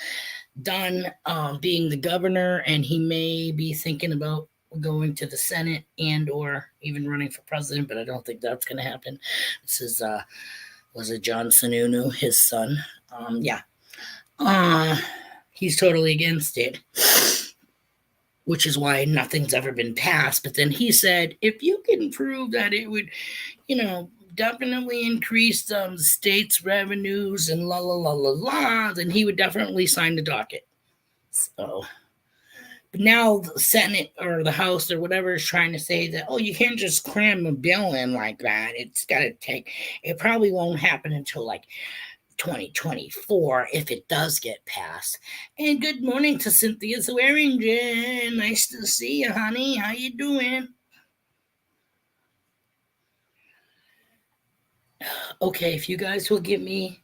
done being the governor, and he may be thinking about going to the Senate and or even running for president, but I don't think that's going to happen. This is was it John Sununu, his son? Yeah, uh, he's totally against it, which is why nothing's ever been passed. But then he said, if you can prove that it would, definitely increase states' revenues and la la la la la, then he would definitely sign the docket. So, but now the Senate or the House or whatever is trying to say that, oh, you can't just cram a bill in like that. It's got to take, it probably won't happen until like 2024 if it does get passed. And good morning to Cynthia Swearingen. Nice to see you, honey. How you doing? Okay, if you guys will give me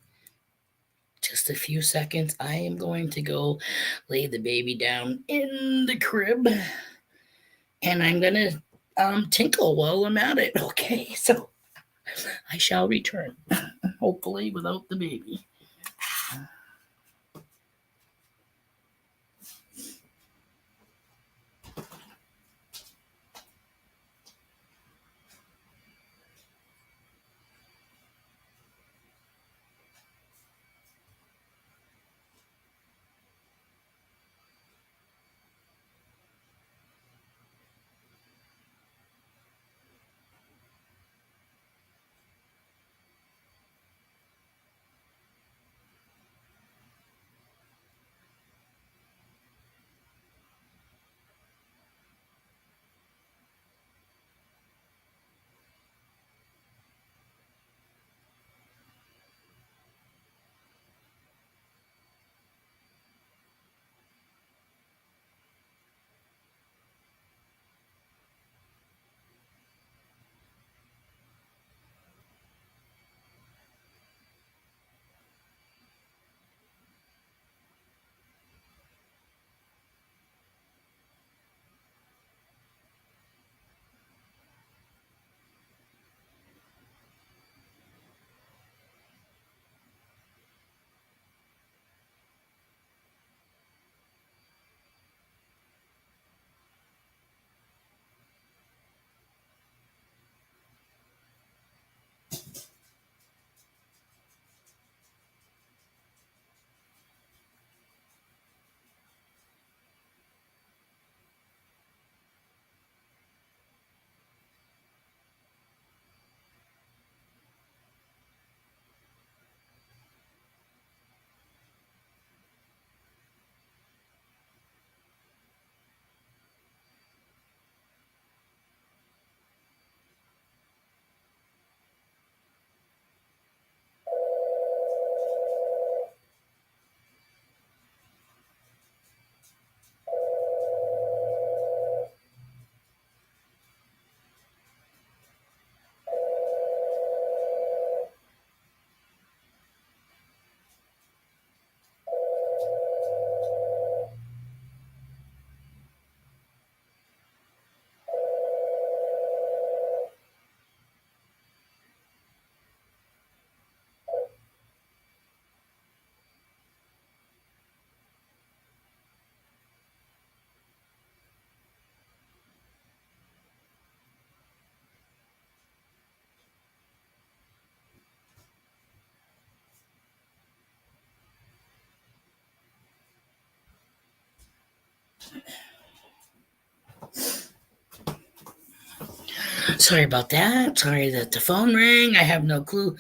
just a few seconds, I am going to go lay the baby down in the crib, and I'm gonna tinkle while I'm at it. Okay, so I shall return, hopefully without the baby. Sorry about that. Sorry that the phone rang. I have no clue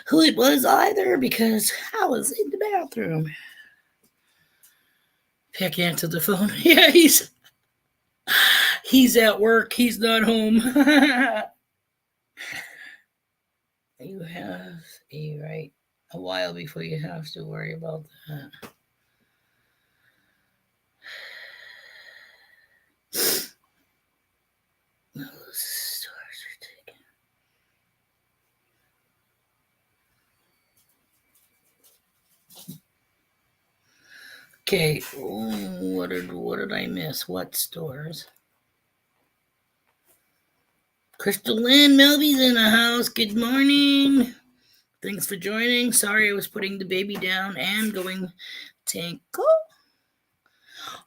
who it was either because I was in the bathroom. Peck answered the phone. Yeah, he's at work. He's not home. You have a while before you have to worry about that. Those stores are taken. Okay, what did I miss? What stores? Crystal Lynn, Melby's in the house. Good morning. Thanks for joining. Sorry I was putting the baby down and going tinkle.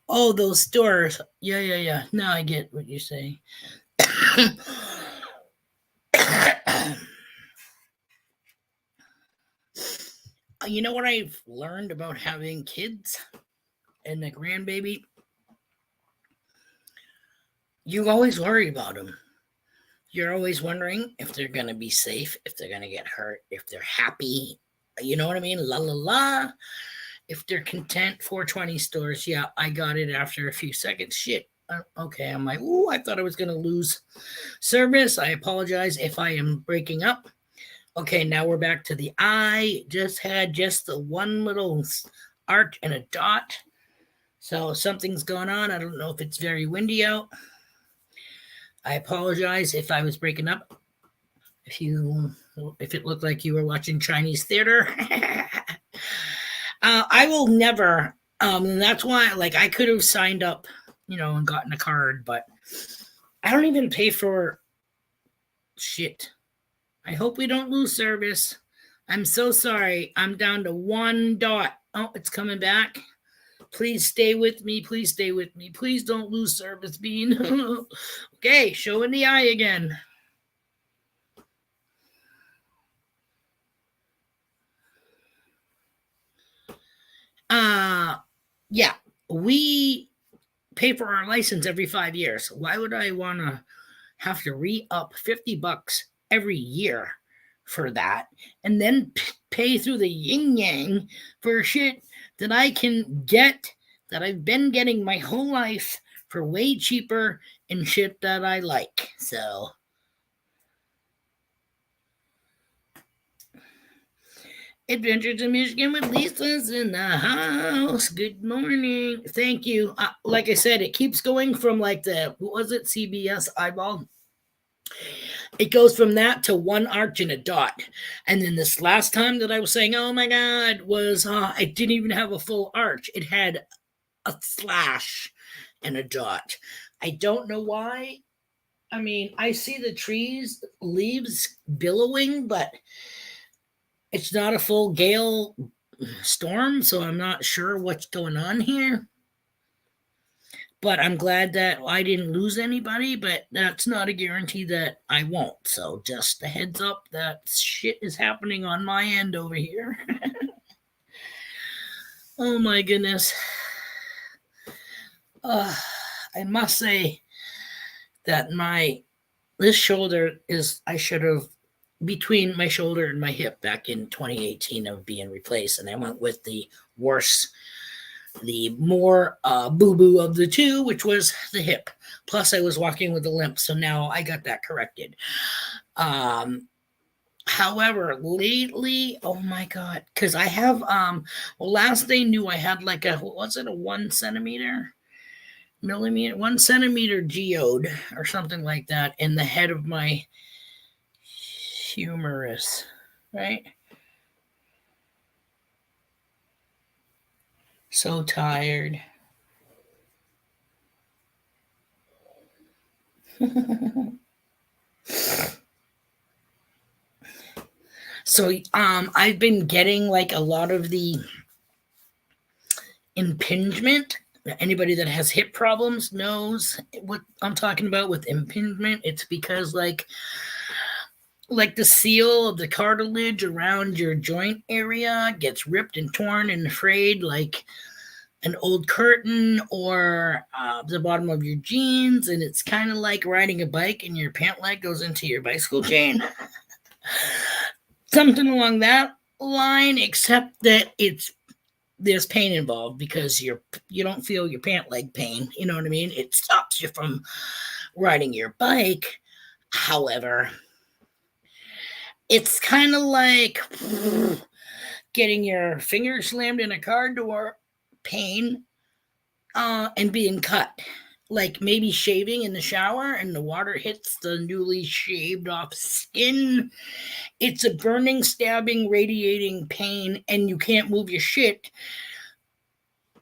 Oh, those stores. Yeah. Now I get what you're saying. You know what I've learned about having kids and a grandbaby? You always worry about them. You're always wondering if they're going to be safe, if they're going to get hurt, if they're happy. You know what I mean? La la la. If they're content. 420 stores. Yeah, I got it after a few seconds. Shit. Okay, I'm like, ooh, I thought I was going to lose service. I apologize if I am breaking up. Okay, now we're back to the eye. Just had just the one little arc and a dot. So something's going on. I don't know if it's very windy out. I apologize if I was breaking up. If it looked like you were watching Chinese theater. I will never. That's why, like, I could have signed up, and gotten a card, but I don't even pay for shit. I hope we don't lose service. I'm so sorry. I'm down to one dot. Oh, it's coming back. Please stay with me. Please stay with me. Please don't lose service, Bean. Okay, showing the eye again. Yeah, we pay for our license every 5 years. Why would I want to have to re-up $50 every year for that and then pay through the yin yang for shit that I can get, that I've been getting my whole life for way cheaper and shit that I like? So Adventures in Michigan with Lisa's in the house. Good morning. Thank you. Like I said, it keeps going from like what was it, CBS eyeball? It goes from that to one arch and a dot. And then this last time that I was saying, oh my God, was it didn't even have a full arch. It had a slash and a dot. I don't know why. I mean, I see the trees, leaves billowing, but it's not a full gale storm, so I'm not sure what's going on here. But I'm glad that I didn't lose anybody, but that's not a guarantee that I won't. So just a heads up that shit is happening on my end over here. Oh my goodness. I must say that this shoulder I should have, between my shoulder and my hip back in 2018 of being replaced, and I went with the more boo-boo of the two, which was the hip. Plus I was walking with a limp, so now I got that corrected. However, lately, oh my God, because I have last they knew I had like a 1 centimeter 1 centimeter geode or something like that in the head of my humerus, right? So tired. So I've been getting like a lot of the impingement. Anybody that has hip problems knows what I'm talking about with impingement. It's because like the seal of the cartilage around your joint area gets ripped and torn and frayed, like, an old curtain or the bottom of your jeans, and it's kind of like riding a bike and your pant leg goes into your bicycle chain. Something along that line, except that there's pain involved because you don't feel your pant leg pain. You know what I mean? It stops you from riding your bike. However, it's kind of like getting your finger slammed in a car door pain and being cut. Like maybe shaving in the shower and the water hits the newly shaved off skin. It's a burning, stabbing, radiating pain, and you can't move your shit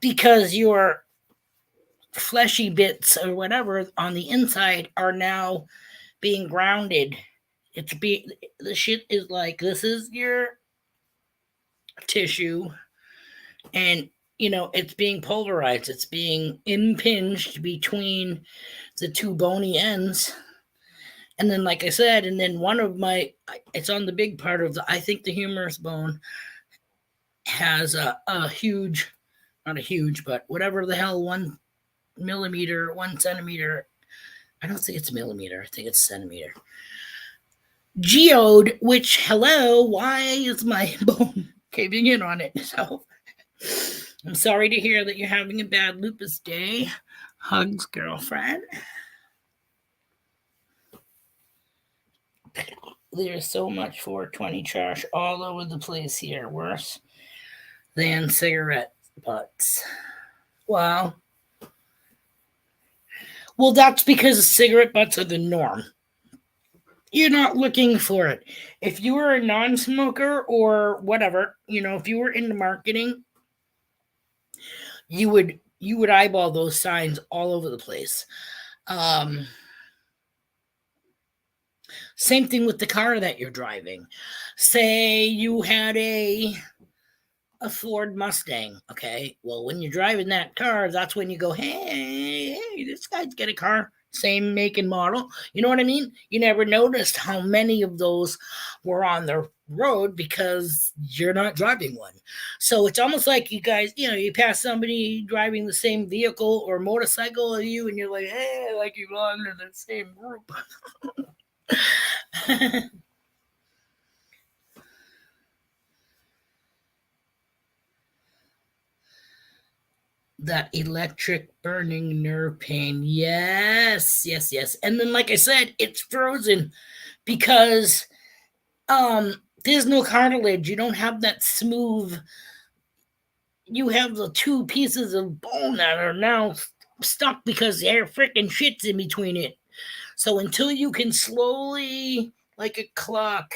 because your fleshy bits or whatever on the inside are now being grounded. The shit is like, this is your tissue, and it's being pulverized, it's being impinged between the two bony ends. And then, like I said, and then it's on the big part of I think the humerus bone has a huge, not a huge, but whatever the hell, 1 millimeter, 1 centimeter. I don't think it's millimeter. I think it's centimeter. Geode, which, hello, why is my bone caving in on it? So I'm sorry to hear that you're having a bad lupus day. Hugs, girlfriend. There's so much 420 trash all over the place here. Worse than cigarette butts. Well, that's because cigarette butts are the norm. You're not looking for it. If you were a non-smoker or whatever, if you were into marketing, you would eyeball those signs all over the place. Same thing with the car that you're driving. Say you had a Ford Mustang, okay? Well, when you're driving that car, that's when you go, hey, this guy's got a car, same make and model. You know what I mean? You never noticed how many of those were on the road because you're not driving one. So it's almost like you guys, you pass somebody driving the same vehicle or motorcycle as you, and you're like, hey, like you belong to the same group. That electric burning nerve pain. Yes. And then, like I said, it's frozen because there's no cartilage. You don't have that smooth. You have the two pieces of bone that are now stuck because there freaking shit's in between it. So until you can slowly, like a clock,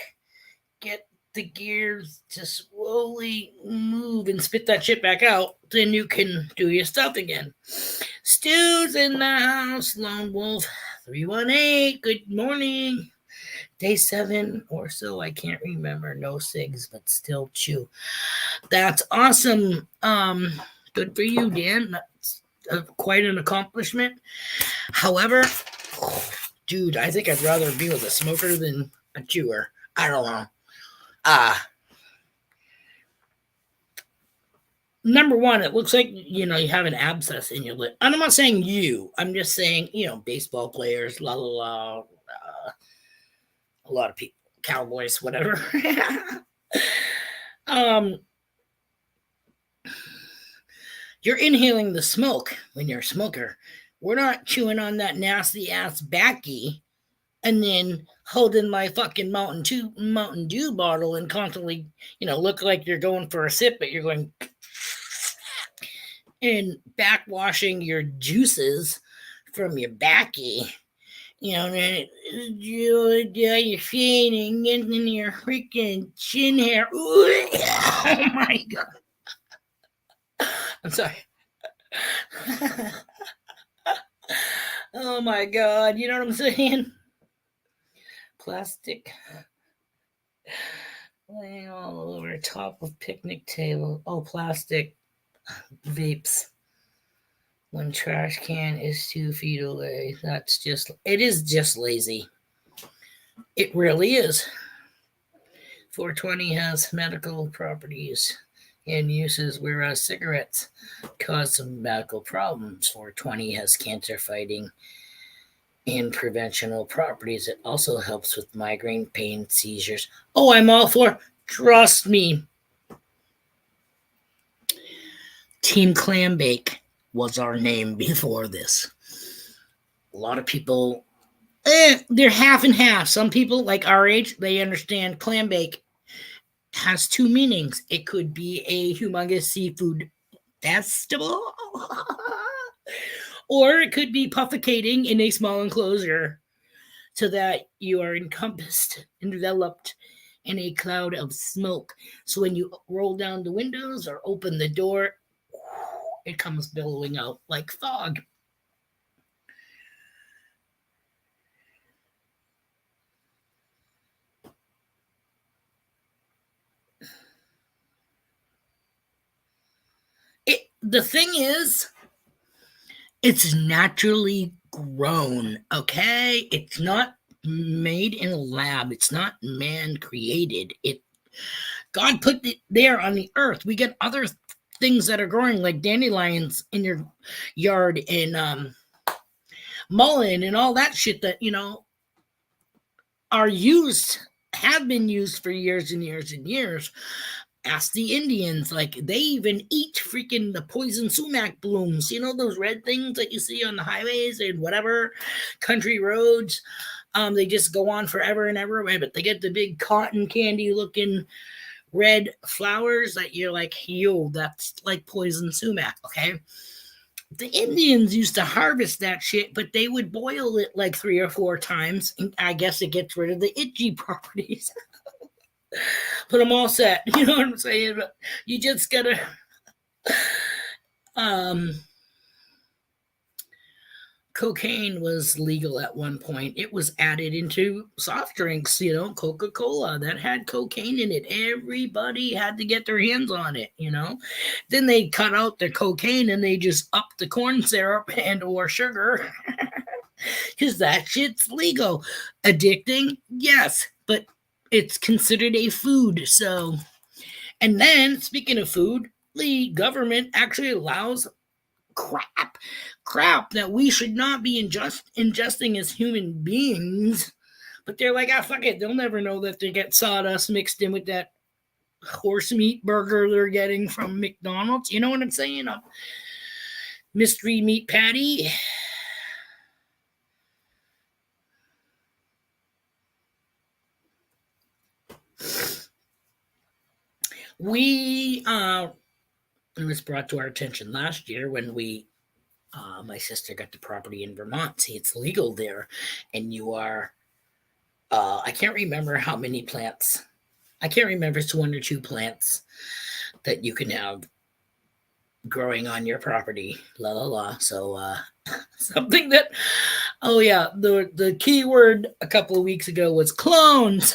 get the gears to slowly move and spit that shit back out, then you can do your stuff again. Stu's in the house, Lone Wolf 318. Good morning. Day 7 or so, I can't remember. No cigs, but still chew. That's awesome. Good for you, Dan. That's quite an accomplishment. However, dude, I think I'd rather be with a smoker than a chewer. I don't know. Number one, it looks like you have an abscess in your lip. And I'm not saying you. I'm just saying baseball players, la la la, a lot of people, cowboys, whatever. You're inhaling the smoke when you're a smoker. We're not chewing on that nasty ass backy and then holding my fucking Mountain Dew bottle and constantly, look like you're going for a sip, but you're going and backwashing your juices from your backy. You're feeding into your freaking chin hair. Oh my God. I'm sorry. Oh my God. You know what I'm saying? Plastic laying all over top of picnic table. Oh, plastic vapes. When trash can is 2 feet away. It is just lazy. It really is. 420 has medical properties. and uses, whereas cigarettes cause some medical problems. 420 has cancer fighting and preventional properties. It also helps with migraine, pain, seizures. Oh, I'm all for. Trust me. Team Clambake was our name before this. A lot of people, they're half and half. Some people, like our age, they understand clambake has two meanings. It could be a humongous seafood festival, or it could be puffocating in a small enclosure so that you are encompassed, enveloped in a cloud of smoke. So when you roll down the windows or open the door, it comes billowing out like fog. The thing is, it's naturally grown, okay? It's not made in a lab. It's not man created. God put it there on the earth. We get other things that are growing, like dandelions in your yard, and mullein and all that shit that are used, have been used for years and years and years. Ask the Indians, like they even eat freaking the poison sumac blooms. You know those red things that you see on the highways and whatever country roads. They just go on forever and ever, but they get the big cotton candy looking red flowers that you're like, yo, that's like poison sumac. Okay, the Indians used to harvest that shit, but they would boil it like 3 or 4 times, and I guess it gets rid of the itchy properties. But I'm all set. You know what I'm saying? But you just gotta. Um, Cocaine was legal at one point. It was added into soft drinks. Coca-Cola that had cocaine in it. Everybody had to get their hands on it. Then they cut out the cocaine and they just upped the corn syrup and or sugar because that shit's legal. Addicting, yes, but it's considered a food. So, and then speaking of food, the government actually allows crap that we should not be ingesting as human beings. But they're like, fuck it. They'll never know that they get sawdust mixed in with that horse meat burger they're getting from McDonald's. You know what I'm saying? A mystery meat patty. It was brought to our attention last year when my sister got the property in Vermont. See, it's legal there, and you are, I can't remember how many plants. I can't remember it's 1 or 2 plants that you can have growing on your property. La la la. So something that, oh yeah, the key word a couple of weeks ago was clones.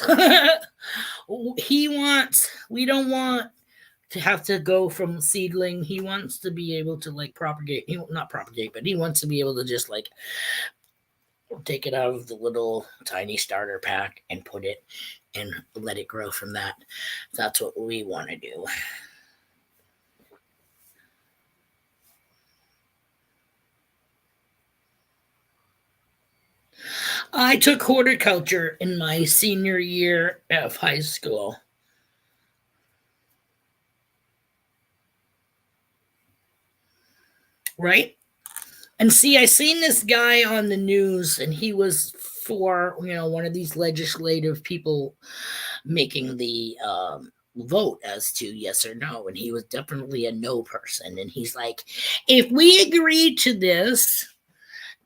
We don't want to have to go from seedling. He wants to be able to like propagate. Not propagate, but he wants to be able to just like take it out of the little tiny starter pack and put it and let it grow from that. That's what we want to do. I took horticulture in my senior year of high school. Right? And see, I seen this guy on the news, and he was for one of these legislative people making the vote as to yes or no, and he was definitely a no person. And he's like, if we agree to this,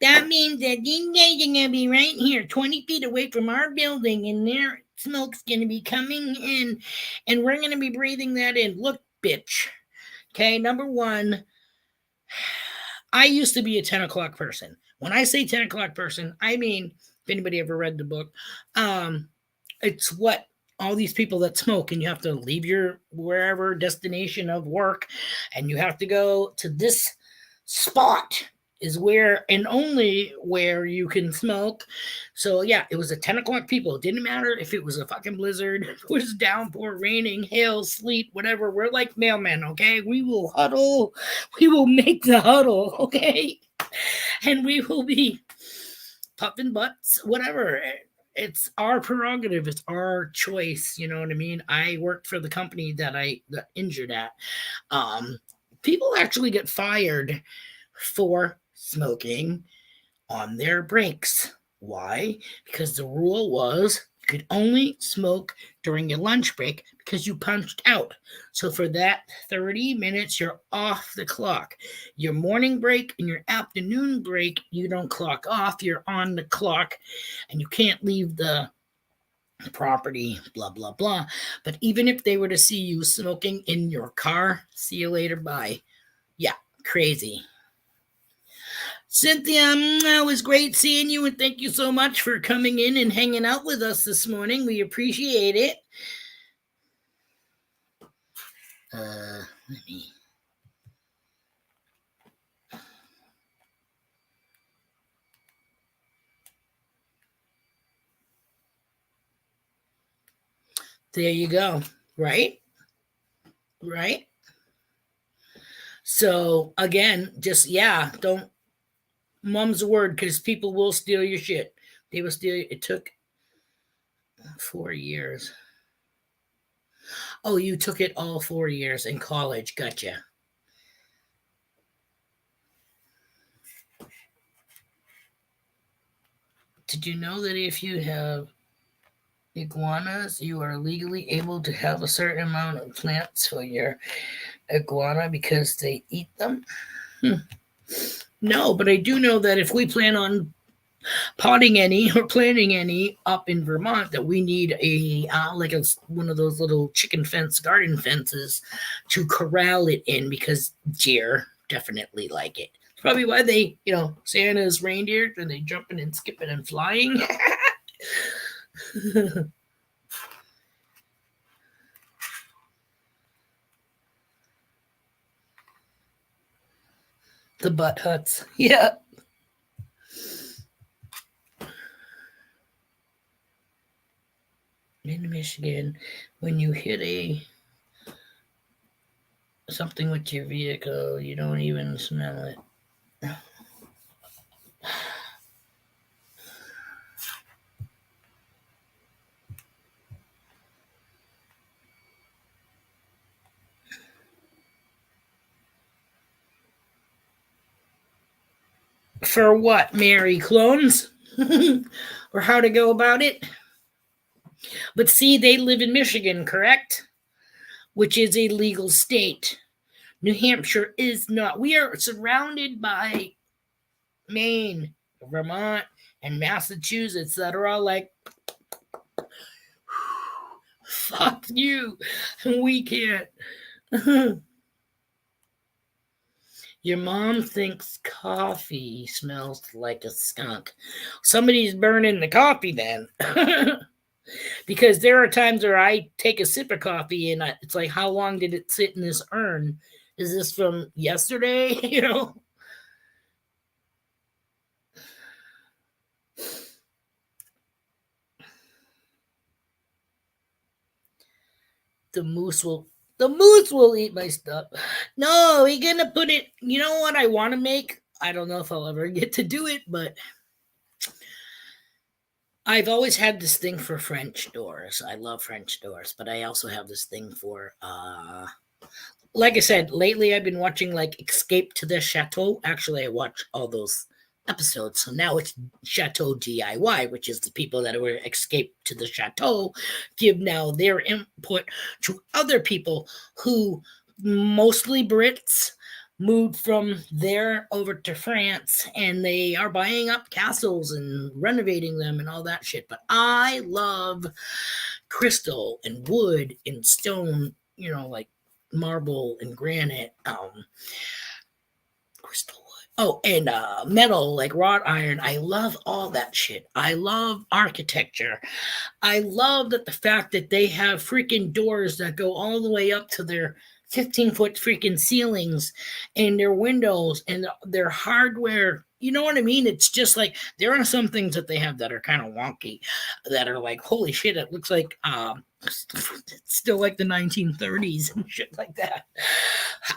that means that these guys are gonna be right here, 20 feet away from our building, and their smoke's gonna be coming in, and we're gonna be breathing that in. Look, bitch. Okay, number one. I used to be a 10 o'clock person. When I say 10 o'clock person, I mean, if anybody ever read the book, it's what all these people that smoke, and you have to leave your wherever destination of work, and you have to go to this spot is where and only where you can smoke. So yeah, it was a 10 o'clock people. It didn't matter if it was a fucking blizzard, if it was downpour, raining, hail, sleet, whatever. We're like mailmen, okay? We will huddle. We will make the huddle, okay? And we will be puffing butts, whatever. It's our prerogative. It's our choice. You know what I mean? I worked for the company that I got injured at. Um, People actually get fired for smoking on their breaks. Why? Because the rule was you could only smoke during your lunch break because you punched out. So for that 30 minutes, you're off the clock. Your morning break and your afternoon break, you don't clock off. You're on the clock and you can't leave the property, blah, blah, blah. But even if they were to see you smoking in your car, see you later, bye. Yeah, crazy. Cynthia, it was great seeing you, and thank you so much for coming in and hanging out with us this morning. We appreciate it. Let me. There you go. Right? Right? So, again, just, yeah, don't mum's a word because people will steal your shit. They will steal. It took 4 years. Oh, you took it all 4 years in college. Gotcha. Did you know that if you have iguanas, you are legally able to have a certain amount of plants for your iguana because they eat them? No, but I do know that if we plan on potting any or planting any up in Vermont, that we need a like one of those little chicken fence garden fences to corral it in because deer definitely like it. It's probably why they, Santa's reindeer, and they jumping and skipping and flying. The butt huts. Yeah. In Michigan, when you hit something with your vehicle, you don't even smell it. For what, Mary? Clones? Or how to go about it? But see, they live in Michigan, correct? Which is a legal state. New Hampshire is not. We are surrounded by Maine, Vermont, and Massachusetts that are all like, fuck you. We can't. Your mom thinks coffee smells like a skunk. Somebody's burning the coffee then. Because there are times where I take a sip of coffee and it's like, how long did it sit in this urn? Is this from yesterday? The moose will eat my stuff. No, we're gonna put it. You know what I want to make? I don't know if I'll ever get to do it, but I've always had this thing for French doors. I love French doors, but I also have this thing for like I said, lately I've been watching like Escape to the Chateau. Actually, I watch all those episodes. So now it's Chateau DIY, which is the people that were Escape to the Chateau give now their input to other people who, mostly Brits, moved from there over to France, and they are buying up castles and renovating them and all that shit. But I love crystal and wood and stone, like marble and granite, crystal wood. Oh, and metal like wrought iron. I love all that shit. I love architecture. I love that the fact that they have freaking doors that go all the way up to their 15-foot freaking ceilings and their windows and their hardware. You know what I mean? It's just like there are some things that they have that are kind of wonky, that are like, holy shit, it looks like it's still like the 1930s and shit like that.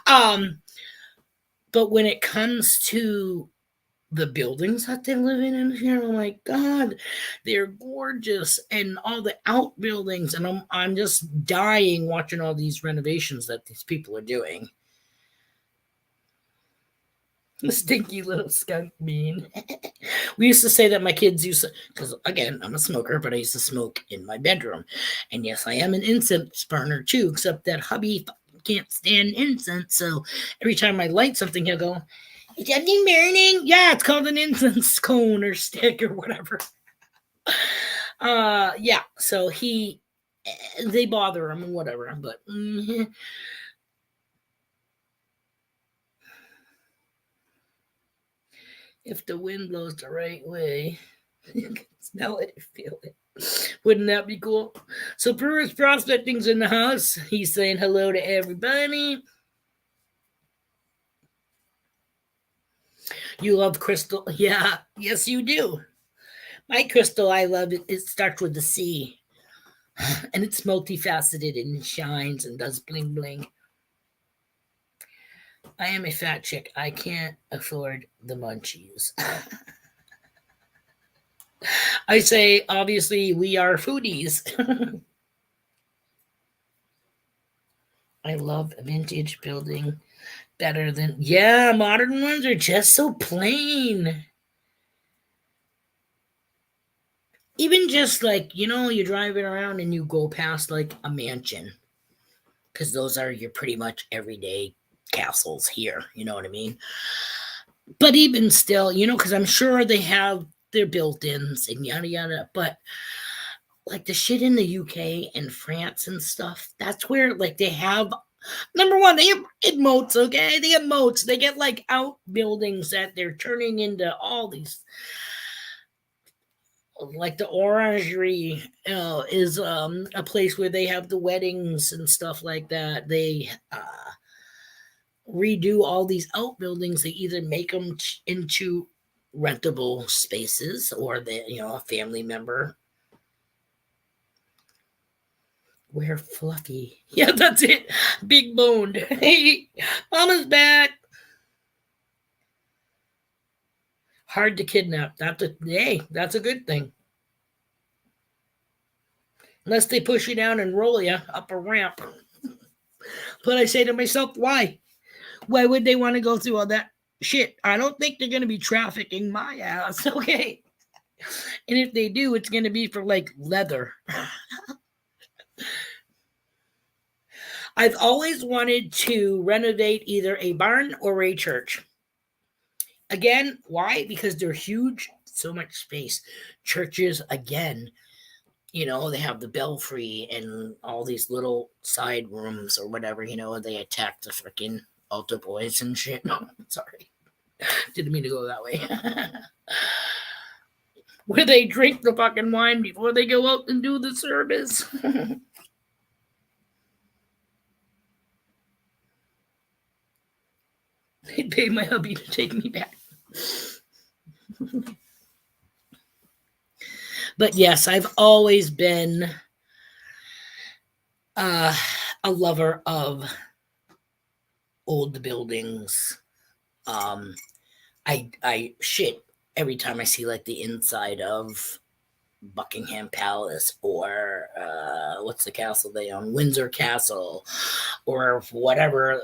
Um, but when it comes to the buildings that they're living in here, oh my god, they're gorgeous, and all the outbuildings, and I'm just dying watching all these renovations that these people are doing. The stinky little skunk bean. We used to say that my kids used to, because again, I'm a smoker, but I used to smoke in my bedroom. And yes, I am an incense burner too, except that hubby can't stand incense. So every time I light something, he'll go, "Is something burning?" Yeah, it's called an incense cone or stick or whatever. Yeah, so they bother him or whatever, but if the wind blows the right way, you can smell it and feel it. Wouldn't that be cool? So Brewer's Prospecting's in the house. He's saying hello to everybody. You love crystal? Yeah, yes you do. My crystal I love it. It starts with the C. And it's multifaceted and shines and does bling bling. I am a fat chick. I can't afford the munchies. I say, obviously, we are foodies. I love vintage building better than, yeah, modern ones are just so plain. Even just like, you're driving around and you go past like a mansion, because those are your pretty much everyday castles here. You know what I mean? But even still, because I'm sure they have their built-ins and yada yada. But like the shit in the UK and France and stuff, that's where like they have, number one, they have moats. Okay, they have moats. They get like outbuildings that they're turning into all these, like the orangery is a place where they have the weddings and stuff like that. They redo all these outbuildings. They either make them into rentable spaces, or they, a family member. We're fluffy. Yeah, that's it. Big boned. Hey, mama's back. Hard to kidnap. That's a good thing. Unless they push you down and roll you up a ramp. But I say to myself, why? Why would they want to go through all that shit? I don't think they're going to be trafficking my ass. Okay. And if they do, it's going to be for like leather. I've always wanted to renovate either a barn or a church. Again, why? Because they're huge, so much space. Churches, again, they have the belfry and all these little side rooms or whatever, they attack the freaking altar boys and shit. Sorry. Didn't mean to go that way. Where they drink the fucking wine before they go out and do the service. They'd pay my hubby to take me back. But yes, I've always been a lover of old buildings. I shit every time I see like the inside of Buckingham Palace, or what's the castle they own, Windsor Castle, or whatever,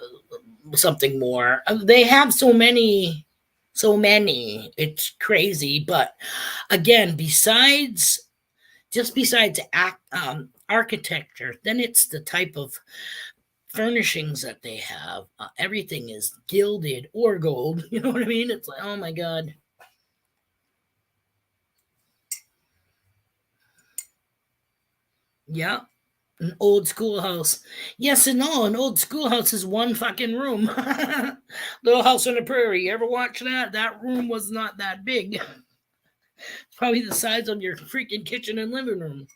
something more. They have so many. It's crazy. But again, besides architecture, then it's the type of furnishings that they have. Everything is gilded or gold. You know what I mean? It's like, oh my god. Yeah. An old schoolhouse. Yes and no. An old schoolhouse is one fucking room. Little House on the Prairie. You ever watch that? That room was not that big. Probably the size of your freaking kitchen and living room.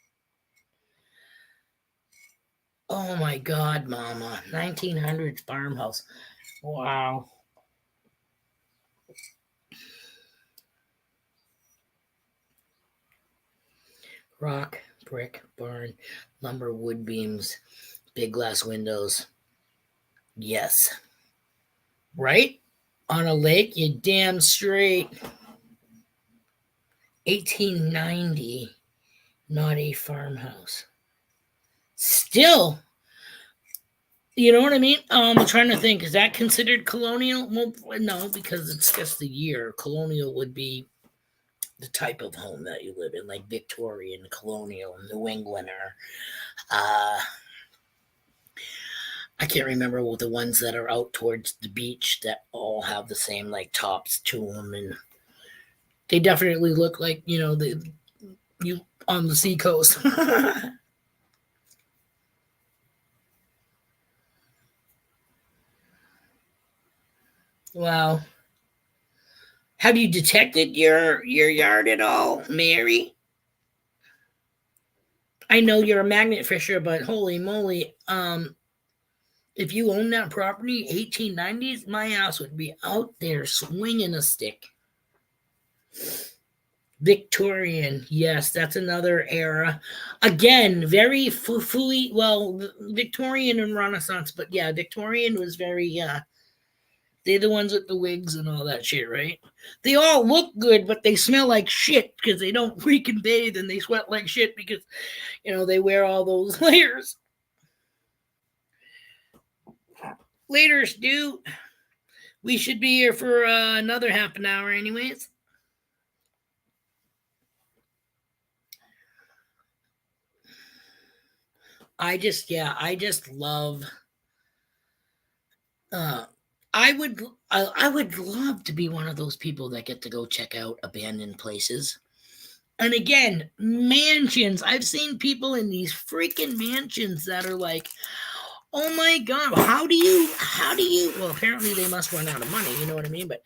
Oh my God, Mama. 1900s farmhouse. Wow. Rock, brick, barn, lumber, wood beams, big glass windows. Yes. Right? On a lake, you damn straight. 1890, not a farmhouse. Still, you know what I mean? I'm trying to think. Is that considered colonial? Well, no, because it's just the year. Colonial would be the type of home that you live in, like Victorian, colonial, New England, or I can't remember what the ones that are out towards the beach that all have the same like tops to them, and they definitely look like the you on the seacoast. Wow. Have you detected your yard at all, Mary? I know you're a magnet fisher, but holy moly, if you own that property, 1890s, my ass would be out there swinging a stick. Victorian, yes, that's another era. Again, very foo-fooey. Well, Victorian and Renaissance, but yeah, Victorian was very. They're the ones with the wigs and all that shit, right? They all look good, but they smell like shit because they don't freaking bathe and they sweat like shit because they wear all those layers. Later, Stu. We should be here for another half an hour, anyways. I just love. Uh, I would love to be one of those people that get to go check out abandoned places. And again, mansions. I've seen people in these freaking mansions that are like, oh my God, how do you, well, apparently they must run out of money, you know what I mean? But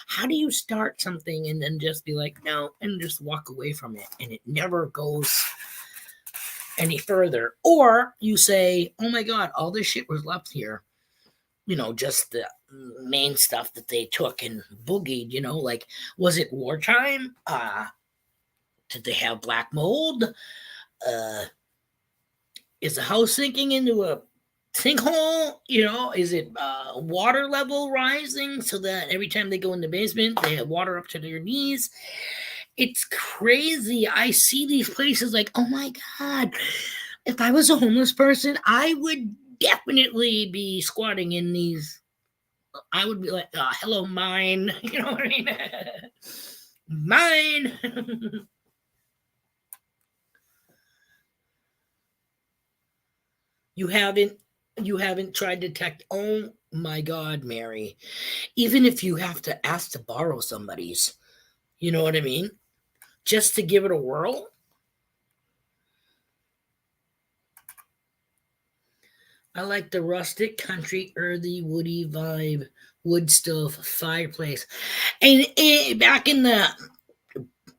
how do you start something and then just be like, no, and just walk away from it and it never goes any further? Or you say, oh my God, all this shit was left here, just the main stuff that they took and boogied, like, was it wartime? Did they have black mold? Uh, is the house sinking into a sinkhole? Is it water level rising so that every time they go in the basement, they have water up to their knees? It's crazy. I see these places like, oh my God, if I was a homeless person, I would definitely be squatting in these. I would be like, hello, mine. You know what I mean? Mine. You haven't tried to text. Oh my God, Mary. Even if you have to ask to borrow somebody's, you know what I mean? Just to give it a whirl. I like the rustic, country, earthy, woody vibe, wood stove, fireplace. And back in the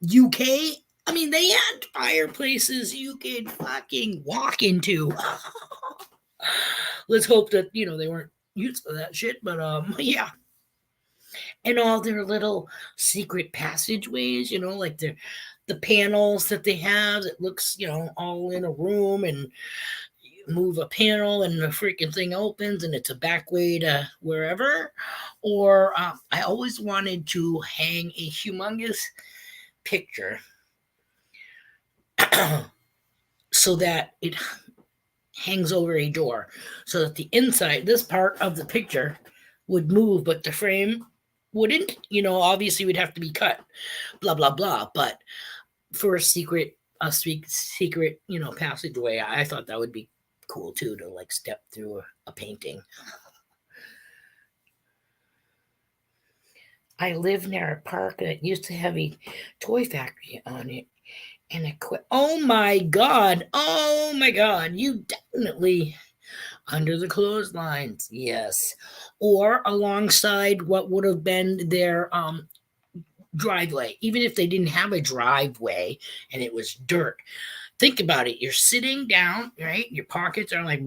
UK, I mean, they had fireplaces you could fucking walk into. Let's hope that they weren't used for that shit. But yeah, and all their little secret passageways. Like the panels that they have that looks all in a room, and you move a panel and the freaking thing opens and it's a back way to wherever. Or I always wanted to hang a humongous picture so that it hangs over a door, so that the inside, this part of the picture, would move, but the frame wouldn't. Obviously, would have to be cut, blah blah blah. But for a secret, passageway, I thought that would be cool too, to like step through a painting. I live near a park that used to have a toy factory on it, and it quit. Oh my God! Oh my God! You definitely under the clotheslines, yes, or alongside what would have been their driveway, even if they didn't have a driveway and it was dirt. Think about it. You're sitting down, right? Your pockets are like,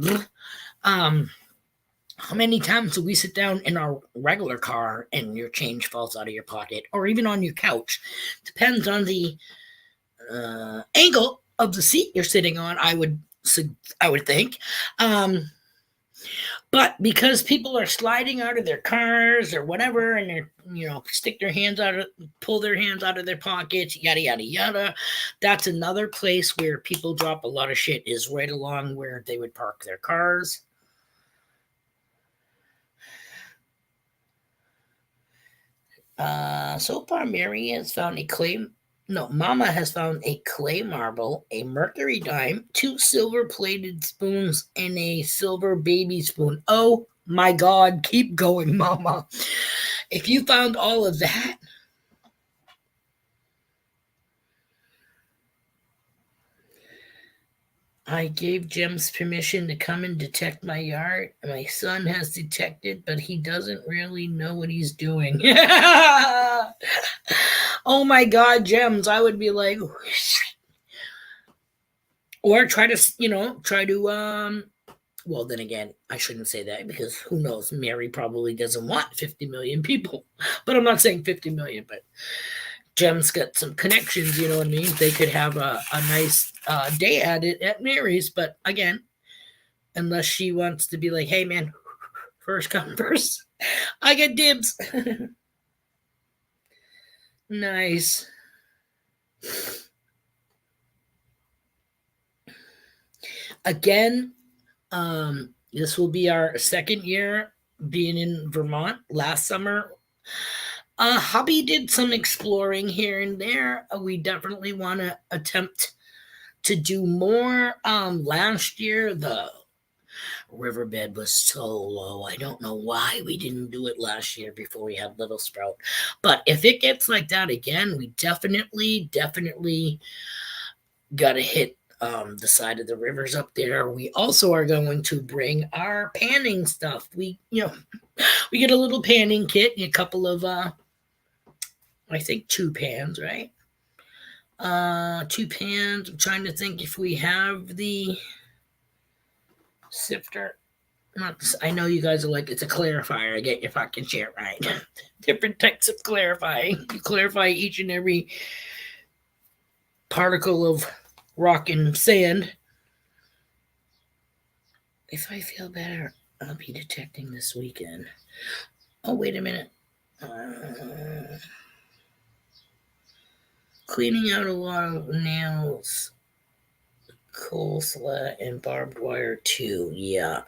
how many times do we sit down in our regular car and your change falls out of your pocket, or even on your couch? Depends on the angle of the seat you're sitting on. I would think. Um, but because people are sliding out of their cars or whatever, and they're stick their hands out of pull their hands out of their pockets, yada yada yada. That's another place where people drop a lot of shit, is right along where they would park their cars. So far, Mary has found a clay. No, Mama has found a clay marble, a mercury dime, 2 silver-plated spoons, and a silver baby spoon. Oh my God! Keep going, Mama. If you found all of that, I gave Jim's permission to come and detect my yard. My son has detected, but he doesn't really know what he's doing. Oh my God, Gems! I would be like, or try to, well, then again, I shouldn't say that, because who knows? Mary probably doesn't want 50 million people. But I'm not saying 50 million, but Jem's got some connections, you know what I mean? They could have a nice day at it at Mary's. But again, unless she wants to be like, hey, man, first come first, I get dibs. Nice. Again, this will be our second year being in Vermont. Last summer, hubby did some exploring here and there. We definitely want to attempt to do more. Last year, the riverbed was so low. I don't know why we didn't do it last year before we had Little Sprout. But if it gets like that again, we definitely got to hit the side of the rivers up there. We also are going to bring our panning stuff. We get a little panning kit and a couple of I think 2 pans, right? 2 pans. I'm trying to think if we have the sifter. I know you guys are like, it's a clarifier. I get your fucking shit right. Different types of clarifying. You clarify each and every particle of rock and sand. If I feel better, I'll be detecting this weekend. Oh, wait a minute. Cleaning out a lot of nails, coleslaw, and barbed wire too. Yeah.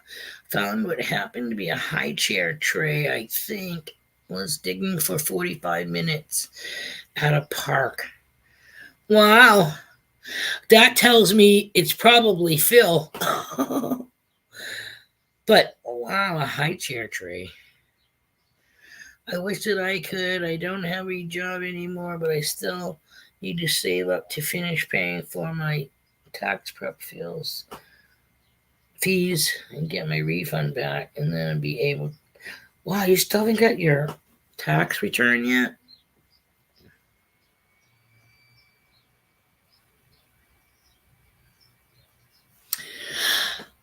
Found what happened to be a high chair tray, I think. Was digging for 45 minutes at a park. Wow. That tells me it's probably Phil. But wow, a high chair tray. I wish that I could. I don't have a job anymore, but I still need to save up to finish paying for my tax prep fees and get my refund back, and then be able. Wow, you still haven't got your tax return yet?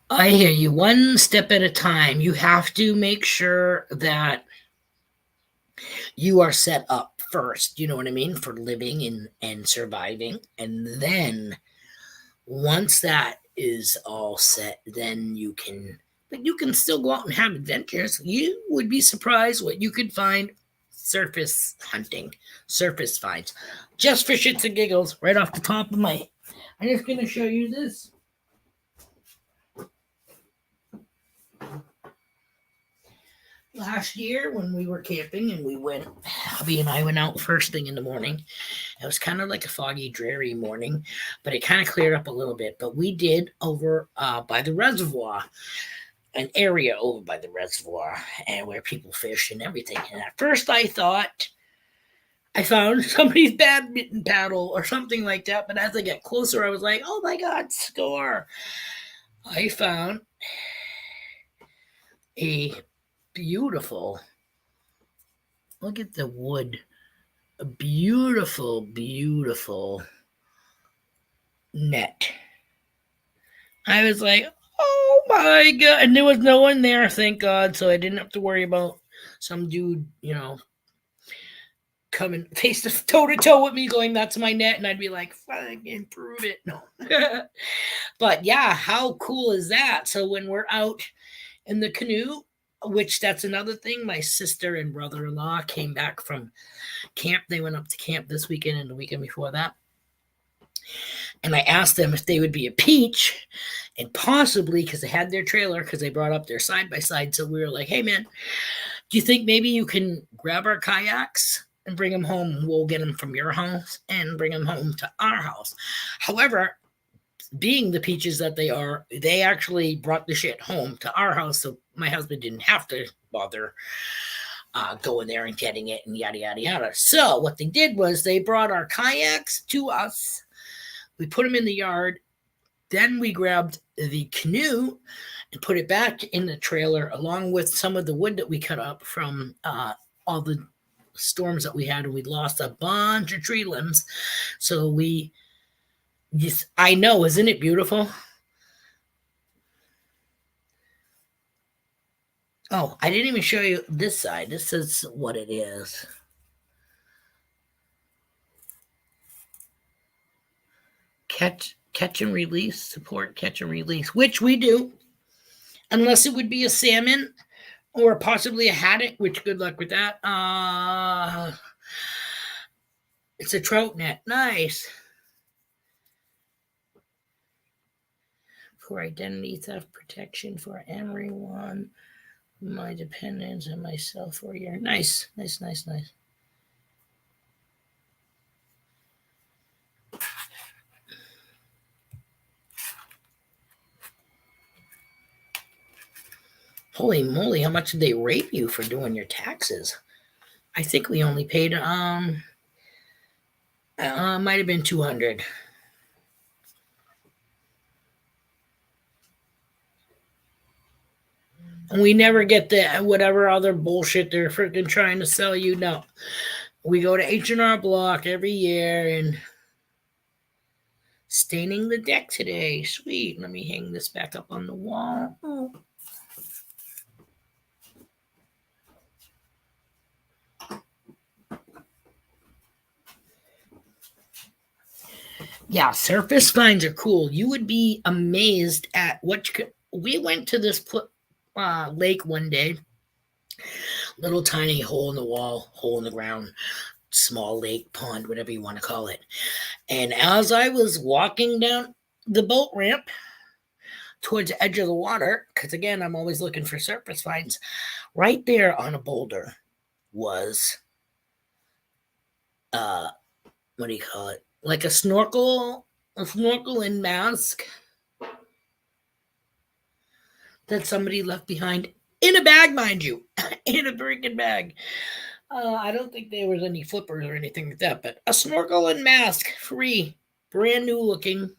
I hear you. One step at a time. You have to make sure that you are set up first, you know what I mean, for living and surviving. And then once that is all set, then but you can still go out and have adventures. You would be surprised what you could find surface hunting, surface finds, just for shits and giggles, right off the top of my. I'm just going to show you this. Last year when we were camping and hubby and I went out first thing in the morning. It was kind of like a foggy, dreary morning, but it kind of cleared up a little bit. But we did over by the reservoir, an area over by the reservoir, and where people fish and everything. And at first I thought I found somebody's badminton paddle or something like that. But as I got closer, I was like, oh my God, score. I found a beautiful, look at the wood, a beautiful net. I was like, oh my God. And there was no one there, thank God. So I didn't have to worry about some dude, coming face to toe to toe with me going, that's my net. And I'd be like, fucking prove it. No. But yeah, how cool is that? So when we're out in the canoe, which that's another thing, my sister and brother in law came back from camp. They went up to camp this weekend and the weekend before that. And I asked them if they would be a peach, and possibly because they had their trailer, because they brought up their side by side. So we were like, hey, man, do you think maybe you can grab our kayaks and bring them home? We'll get them from your house and bring them home to our house. However, being the peaches that they are, they actually brought the shit home to our house. So my husband didn't have to bother going there and getting it and yada, yada, yada. So what they did was they brought our kayaks to us. We put them in the yard. Then we grabbed the canoe and put it back in the trailer along with some of the wood that we cut up from all the storms that we had. And we lost a bunch of tree limbs. So I know, isn't it beautiful? Oh, I didn't even show you this side. This is what it is. Catch and release, support catch and release, which we do, unless it would be a salmon or possibly a haddock, which good luck with that. It's a trout net. Nice. For identity theft protection for everyone, my dependents and myself for your nice. Holy moly, how much did they rate you for doing your taxes? I think we only paid might have been 200. And we never get the whatever other bullshit they're freaking trying to sell you. No. We go to H&R Block every year and staining the deck today. Sweet. Let me hang this back up on the wall. Oh. Yeah, surface finds are cool. You would be amazed at what you could. We went to this lake one day, little tiny hole in the wall, hole in the ground, small lake, pond, whatever you want to call it. And as I was walking down the boat ramp towards the edge of the water, because again, I'm always looking for surface finds, right there on a boulder was, what do you call it? Like a snorkel and mask that somebody left behind in a bag, mind you, in a freaking bag. I don't think there was any flippers or anything like that, but a snorkel and mask, free, brand new looking.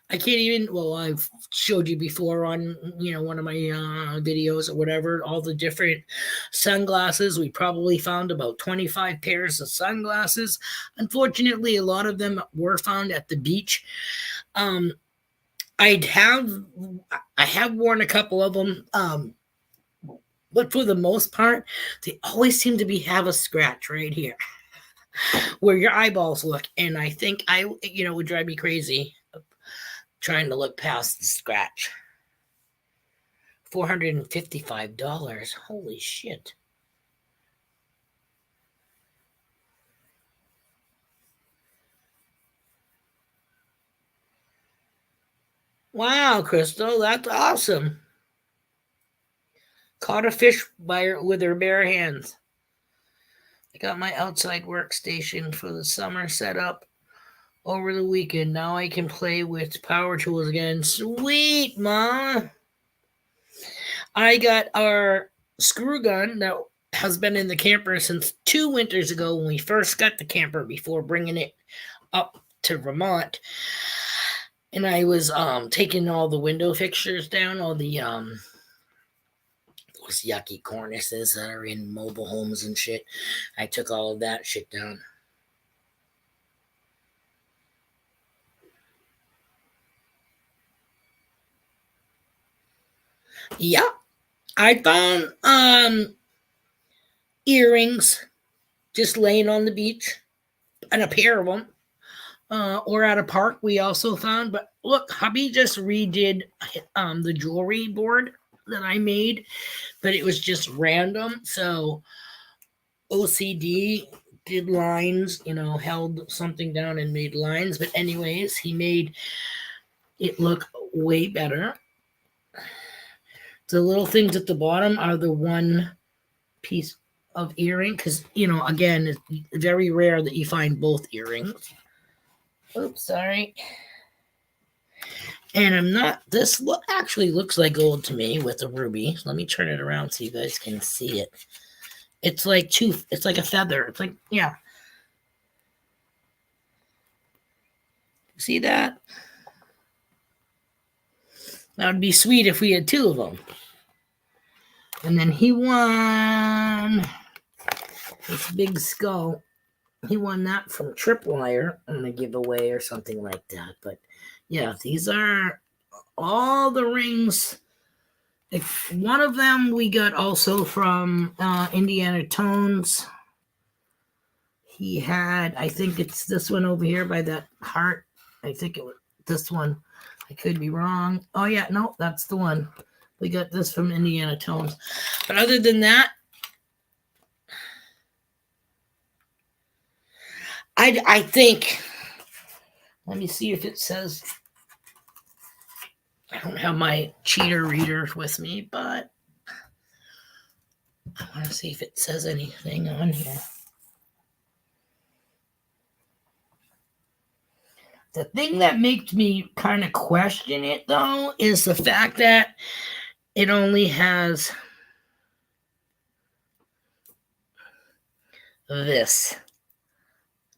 I can't even. Well, I've showed you before on one of my videos or whatever. All the different sunglasses. We probably found about 25 pairs of sunglasses. Unfortunately, a lot of them were found at the beach. I have worn a couple of them, but for the most part, they always seem to have a scratch right here where your eyeballs look, and I think would drive me crazy trying to look past the scratch. $455. Holy shit. Wow, Crystal, that's awesome. Caught a fish with her bare hands. I got my outside workstation for the summer set up over the weekend. Now I can play with power tools again. Sweet, Mom. I got our screw gun that has been in the camper since 2 winters ago when we first got the camper before bringing it up to Vermont. And I was taking all the window fixtures down, all the those yucky cornices that are in mobile homes and shit. I took all of that shit down. Yeah, I found earrings just laying on the beach, and a pair of them. Or at a park, we also found. But look, hubby just redid the jewelry board that I made, but it was just random. So OCD did lines, held something down and made lines. But anyways, he made it look way better. The little things at the bottom are the one piece of earring because again, it's very rare that you find both earrings. Oops, sorry. And I'm not. This actually looks like gold to me with a ruby. Let me turn it around so you guys can see it. It's like two. It's like a feather. It's like, yeah. See that? That would be sweet if we had two of them. And then he won this big skull. He won that from Tripwire on a giveaway or something like that. But yeah, these are all the rings. One of them we got also from Indiana Tones. He had, I think it's this one over here by that heart. I think it was this one. I could be wrong. Oh yeah, no, that's the one. We got this from Indiana Tones. But other than that, I think, let me see if it says, I don't have my cheater reader with me, but I want to see if it says anything on here. The thing that makes me kind of question it, though, is the fact that it only has this,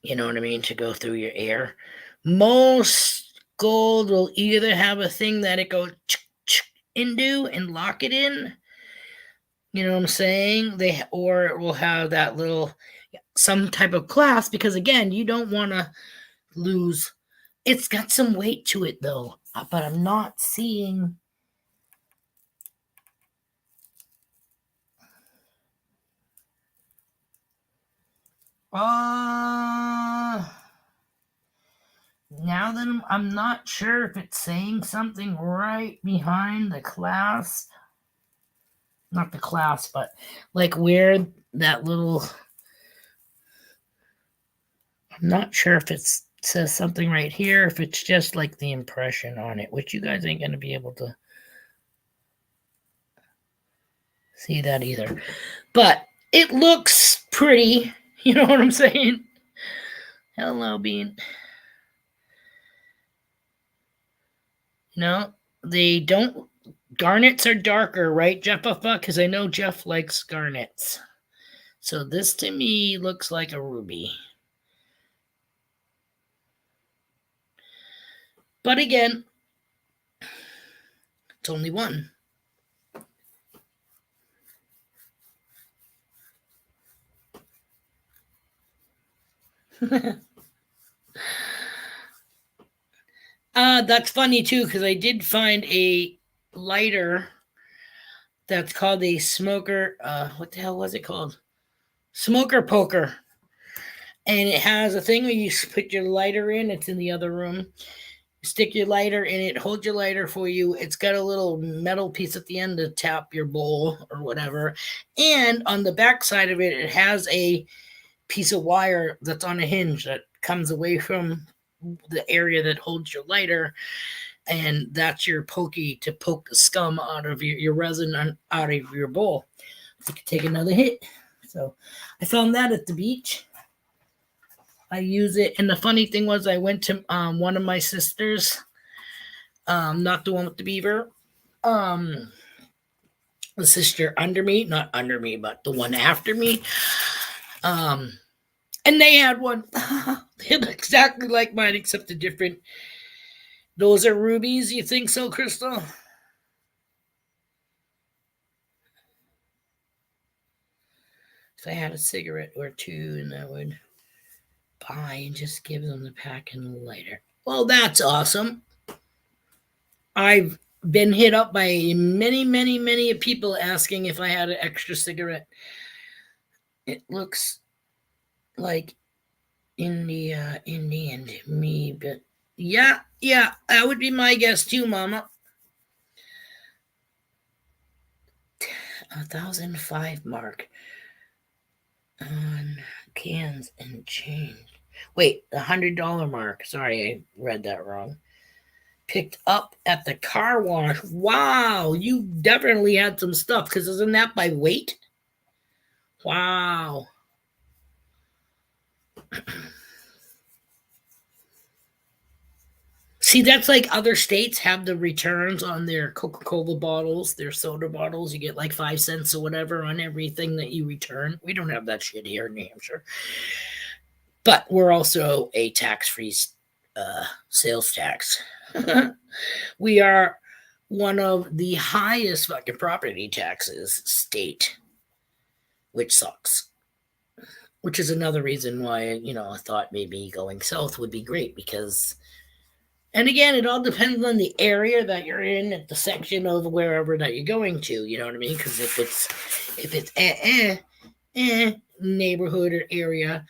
you know what I mean, to go through your air. Most gold will either have a thing that it goes into and lock it in, you know what I'm saying? Or it will have that little, some type of clasp, because again, you don't want to lose. It's got some weight to it though, but I'm not seeing. Now that I'm not sure if it's saying something right behind the clasp. Not the clasp, but like where that little. I'm not sure if it says something right here, if it's just like the impression on it, which you guys ain't going to be able to see that either. But it looks pretty. You know what I'm saying? Hello, Bean. No, they don't. Garnets are darker, right, Jeffa? Because I know Jeff likes garnets. So this to me looks like a ruby. But again, it's only one. That's funny too, because I did find a lighter that's called a smoker. What the hell was it called? Smoker poker. And it has a thing where you put your lighter in. It's in the other room. Stick your lighter in it, hold your lighter for you. It's got a little metal piece at the end to tap your bowl or whatever. And on the back side of it, it has a piece of wire that's on a hinge that comes away from the area that holds your lighter. And that's your pokey to poke the scum out of your resin out of your bowl. So you can take another hit. So I found that at the beach. I use it, and the funny thing was, I went to one of my sisters, not the one with the beaver, the sister under me, not under me, but the one after me, and they had one. They look exactly like mine, except a different. Those are rubies. You think so, Crystal? If I had a cigarette or two, and I would buy and just give them the pack and the lighter. Well, that's awesome. I've been hit up by many, many, many people asking if I had an extra cigarette. It looks like Indian to me, but yeah, yeah, that would be my guess too, Mama. 1,005 mark on cans and change. Wait, the $100 mark. Sorry, I read that wrong. Picked up at the car wash. Wow, you definitely had some stuff because isn't that by weight? Wow. See, that's like other states have the returns on their Coca Cola bottles, their soda bottles. You get like 5 cents or whatever on everything that you return. We don't have that shit here in New Hampshire. But we're also a tax free sales tax. We are one of the highest fucking property taxes state, which sucks. Which is another reason why, I thought maybe going south would be great because, and again, it all depends on the area that you're in, at the section of wherever that you're going to. You know what I mean? Because if it's neighborhood or area,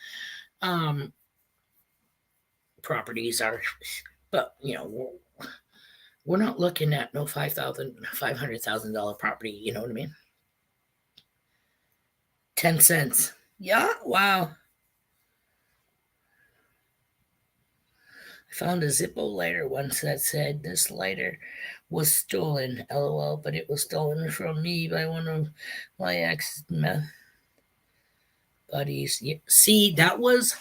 properties are, but we're not looking at no $500,000 property. You know what I mean? 10 cents. Yeah. Wow. I found a Zippo lighter once that said this lighter was stolen. LOL, but it was stolen from me by one of my ex buddies. Yeah. See, that was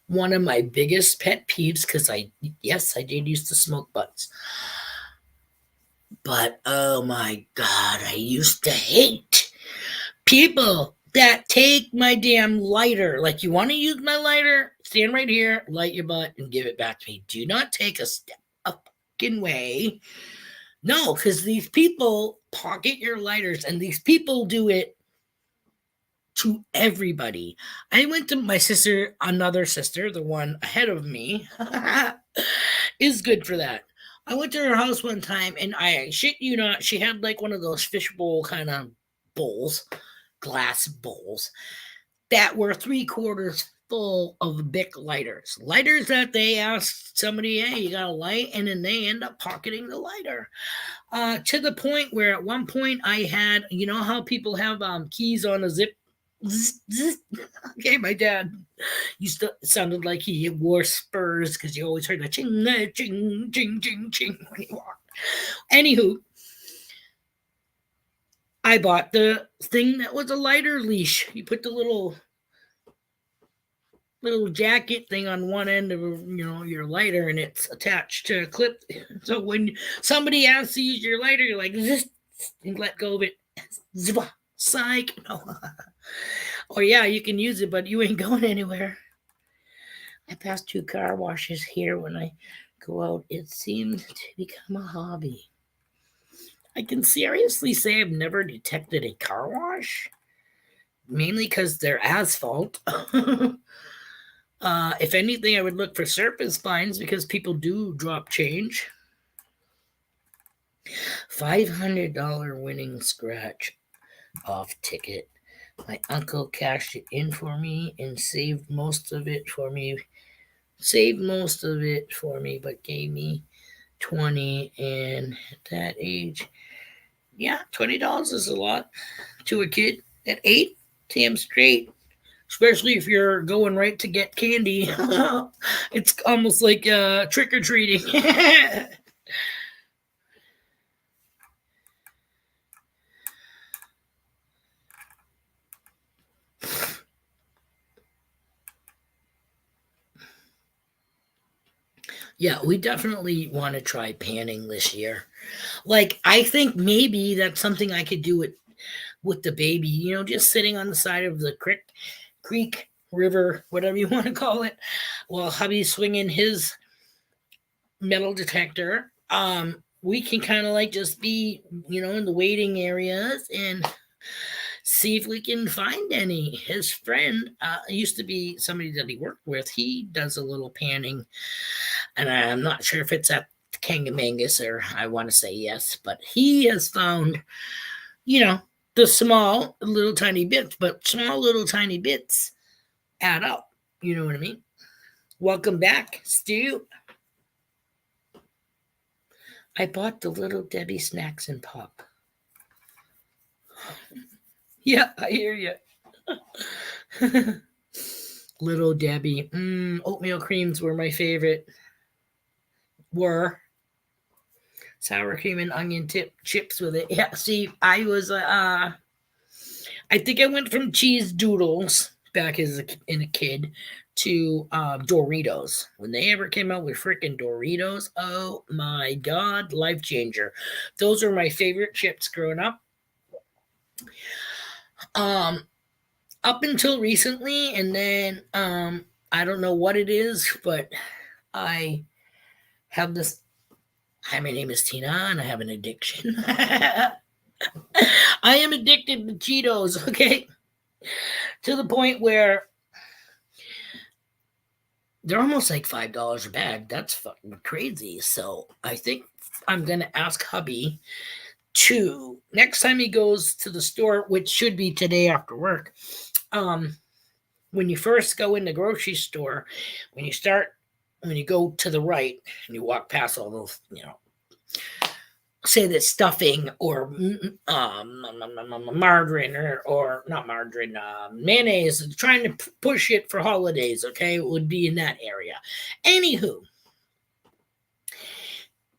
one of my biggest pet peeves because I did used to smoke butts. But oh my god, I used to hate people that take my damn lighter. Like, you want to use my lighter? Stand right here, light your butt, and give it back to me. Do not take a step a fucking way. No, because these people pocket your lighters, and these people do it to everybody. I went to my sister, another sister, the one ahead of me, is good for that. I went to her house one time, and I shit you not, she had like one of those fishbowl kind of bowls, glass bowls, that were 3/4 full of Bic lighters. Lighters that they asked somebody, hey, you got a light? And then they end up pocketing the lighter. To the point where at one point I had, you know how people have keys on a zip? Okay, my dad used to sounded like he wore spurs because you always heard the ching, ching, ching, ching, ching when he walked. Anywho, I bought the thing that was a lighter leash. You put the little jacket thing on one end of your lighter, and it's attached to a clip. So when somebody asks to use your lighter, you're like, this, and let go of it. Psych. No. Or yeah, you can use it, but you ain't going anywhere. I pass 2 car washes here when I go out. It seems to become a hobby. I can seriously say I've never detected a car wash, mainly because they're asphalt. If anything, I would look for serpent spines because people do drop change. $500 winning scratch off ticket. My uncle cashed it in for me and saved most of it for me. But gave me 20. And at that age, yeah, $20 is a lot to a kid at 8. Damn straight. Especially if you're going right to get candy. It's almost like trick or treating. Yeah, we definitely want to try panning this year. Like, I think maybe that's something I could do with the baby, just sitting on the side of the creek, river, whatever you want to call it, while hubby's swinging his metal detector. We can kind of like just be, in the waiting areas and see if we can find any. His friend used to be somebody that he worked with. He does a little panning, and I'm not sure if it's at Kangamangus, or I want to say yes, but he has found, you know, the small little tiny bits, but small little tiny bits add up. You know what I mean? Welcome back, Stu. I bought the Little Debbie snacks and pop. Yeah, I hear you. Little Debbie. Oatmeal creams were my favorite. Were sour cream and onion chips with it. Yeah, see, I think I went from cheese doodles back as in a kid to Doritos. When they ever came out with freaking Doritos, oh my god, life changer. Those were my favorite chips growing up. Um, Up until recently, and then I don't know what it is, but I have this. Hi, my name is Tina, and I have an addiction. I am addicted to Cheetos. Okay, to the point where they're almost like $5 a bag. That's fucking crazy. So I think I'm gonna ask hubby to next time he goes to the store, which should be today after work. When you first go in the grocery store, when you go to the right and you walk past all those, say that stuffing or margarine or not margarine, mayonnaise, trying to push it for holidays, okay, it would be in that area. Anywho,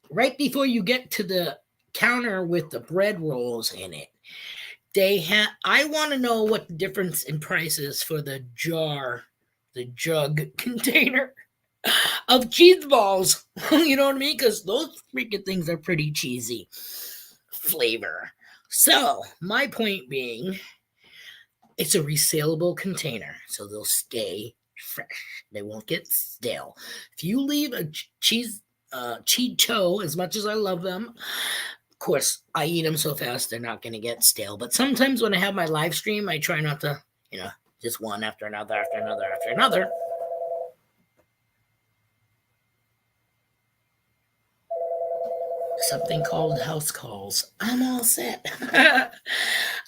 right before you get to the counter with the bread rolls in it, I want to know what the difference in price is for the jug container of cheese balls. You know what I mean? Because those freaking things are pretty cheesy flavor. So, my point being, it's a resealable container, so they'll stay fresh. They won't get stale. If you leave a Cheeto, as much as I love them, of course, I eat them so fast they're not going to get stale. But sometimes when I have my live stream, I try not to, just one after another, after another, after another. Something called house calls. I'm all set.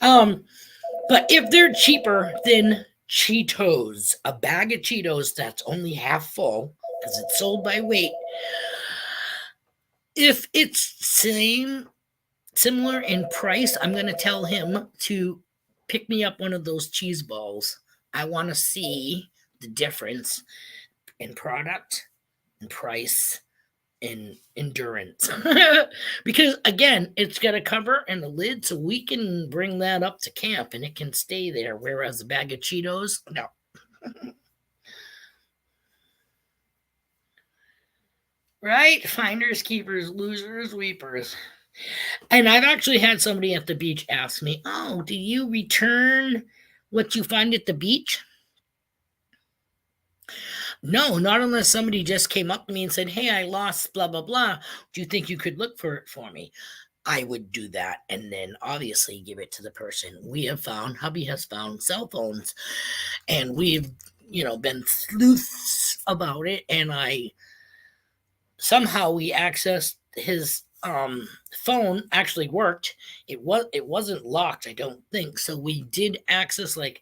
But if they're cheaper than Cheetos, a bag of Cheetos that's only half full because it's sold by weight, if it's similar in price, I'm going to tell him to pick me up one of those cheese balls. I want to see the difference in product and price and endurance. Because again, it's got a cover and a lid, so we can bring that up to camp and it can stay there, whereas a bag of Cheetos, no. Right? Finders, keepers, losers, weepers. And I've actually had somebody at the beach ask me, oh, do you return what you find at the beach? No, not unless somebody just came up to me and said, hey, I lost blah, blah, blah. Do you think you could look for it for me? I would do that and then obviously give it to the person. Hubby has found cell phones, and we've, been sleuths about it. And somehow we accessed his phone, actually worked. It wasn't locked, I don't think. So we did access like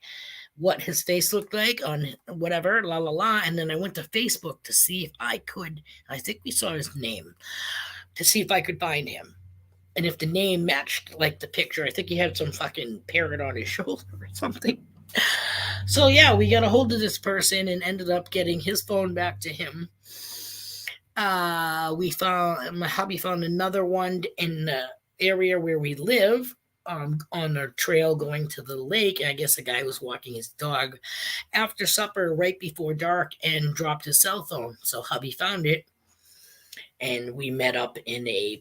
what his face looked like on whatever, la la la. And then I went to Facebook to see if I could, I think we saw his name, to see if I could find him. And if the name matched like the picture, I think he had some fucking parrot on his shoulder or something. So yeah, we got a hold of this person and ended up getting his phone back to him. My hubby found another one in the area where we live, on a trail going to the lake. I guess the guy was walking his dog after supper right before dark and dropped his cell phone. So hubby found it, and we met up in a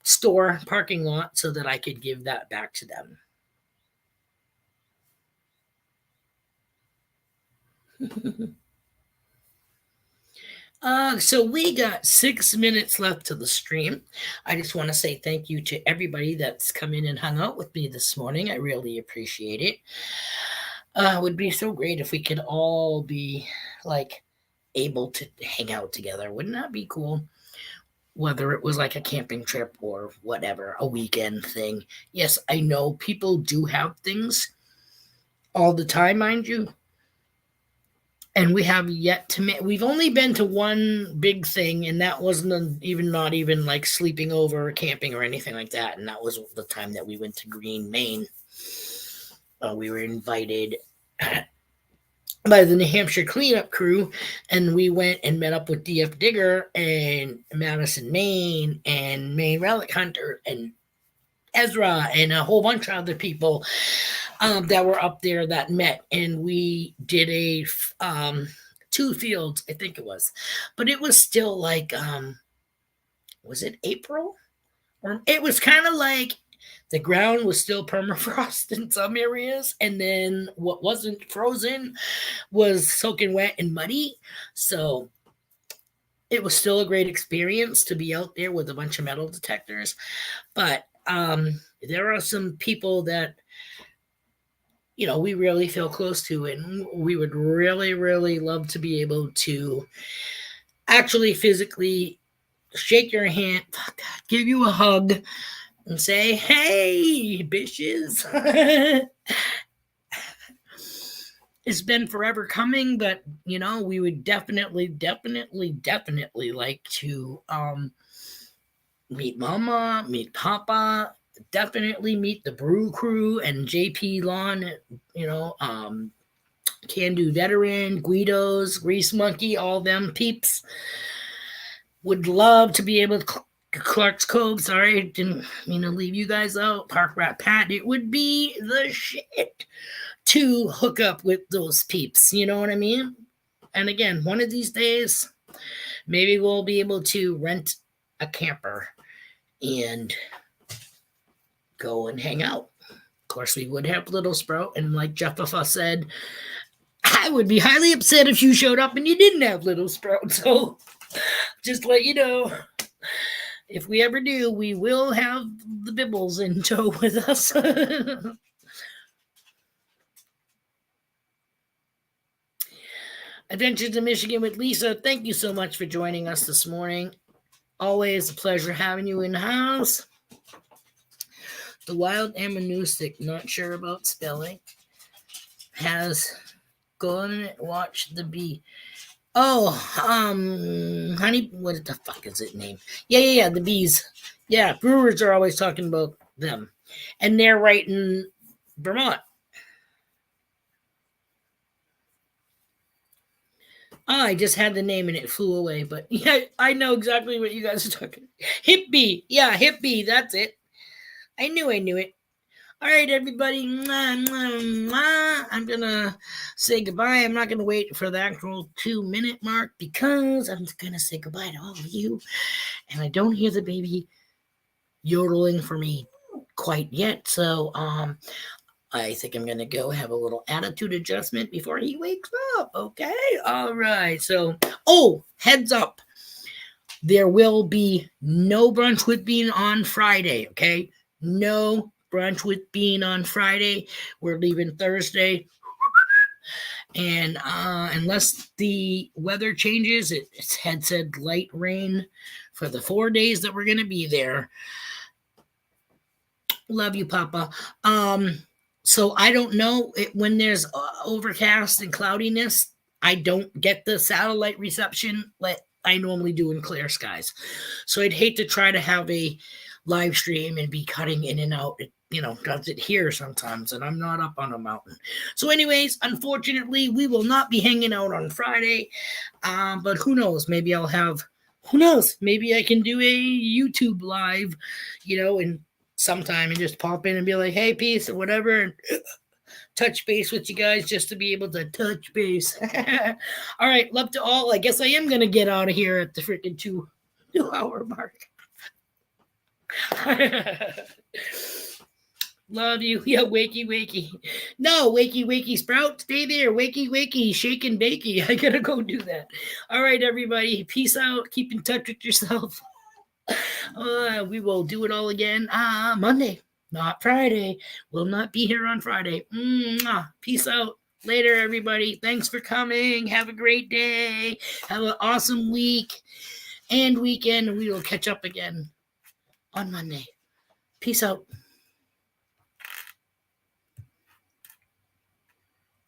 store parking lot so that I could give that back to them. So we got 6 minutes left to the stream. I just want to say thank you to everybody that's come in and hung out with me this morning. I really appreciate it. It would be so great if we could all be like able to hang out together. Wouldn't that be cool? whether it was like a camping trip or whatever, a weekend thing. Yes, I know people do have things all the time, mind you. And we have yet to make, we've only been to one big thing, and that wasn't even not even like sleeping over or camping or anything like that. And that was the time that we went to Green, Maine. We were invited by the New Hampshire cleanup crew, and we went and met up with DF Digger and Madison, Maine, and Maine Relic Hunter and Ezra and a whole bunch of other people that were up there that met, and we did a 2 fields, I think it was, but it was still like was it April? Or it was kind of like the ground was still permafrost in some areas, and then what wasn't frozen was soaking wet and muddy. So it was still a great experience to be out there with a bunch of metal detectors. But there are some people that we really feel close to, and we would really, really love to be able to actually physically shake your hand, give you a hug, and say, "Hey, bitches." It's been forever coming, but we would definitely like to meet Mama, meet Papa, definitely meet the Brew Crew and JP Lawn, Can Do Veteran, Guido's, Grease Monkey, all them peeps. Would love to be able to. Clark's Cove, sorry, didn't mean to leave you guys out. Park Rat Pat, it would be the shit to hook up with those peeps, you know what I mean? And again, one of these days, maybe we'll be able to rent a camper and go and hang out. Of course, we would have Little Sprout, and like Jeffa said, I would be highly upset if you showed up and you didn't have Little Sprout. So, just let you know, if we ever do, we will have the Bibbles in tow with us. Adventures in Michigan with Lisa, thank you so much for joining us this morning. Always a pleasure having you in the house. The Wild Amanuensis, not sure about spelling, has gone and watched the bee. Oh, honey, what the fuck is it name? Yeah, the bees. Yeah, brewers are always talking about them. And they're right in Vermont. Oh, I just had the name and it flew away, but yeah, I know exactly what you guys are talking. Hip bee. Yeah, hip bee, that's it. I knew it. All right, everybody. I'm going to say goodbye. I'm not going to wait for the actual 2-minute mark because I'm going to say goodbye to all of you. And I don't hear the baby yodeling for me quite yet. So I think I'm going to go have a little attitude adjustment before he wakes up. Okay? All right. So, heads up. There will be no Brunch with Bean on Friday. Okay? No Brunch with Bean on Friday. We're leaving Thursday. And unless the weather changes, it had said light rain for the 4 days that we're going to be there. Love you, Papa. So I don't know when there's overcast and cloudiness, I don't get the satellite reception like I normally do in clear skies. So I'd hate to try to have a live stream and be cutting in and out. It, does it here sometimes, and I'm not up on a mountain. So anyways, unfortunately, we will not be hanging out on Friday. But who knows? Maybe I'll have, maybe I can do a YouTube live, and sometime and just pop in and be like, hey, peace or whatever, and touch base with you guys just to be able to touch base. All right, love to all. I guess I am going to get out of here at the freaking 2-hour mark. Love you. Yeah, wakey. No, wakey, Sprout, stay there. Wakey, shake and bakey. I got to go do that. All right, everybody. Peace out. Keep in touch with yourself. We will do it all again Monday, not Friday. Will not be here on Friday. Peace out. Later, everybody. Thanks for coming. Have a great day. Have an awesome week. and weekend. We will catch up again on Monday. Peace out.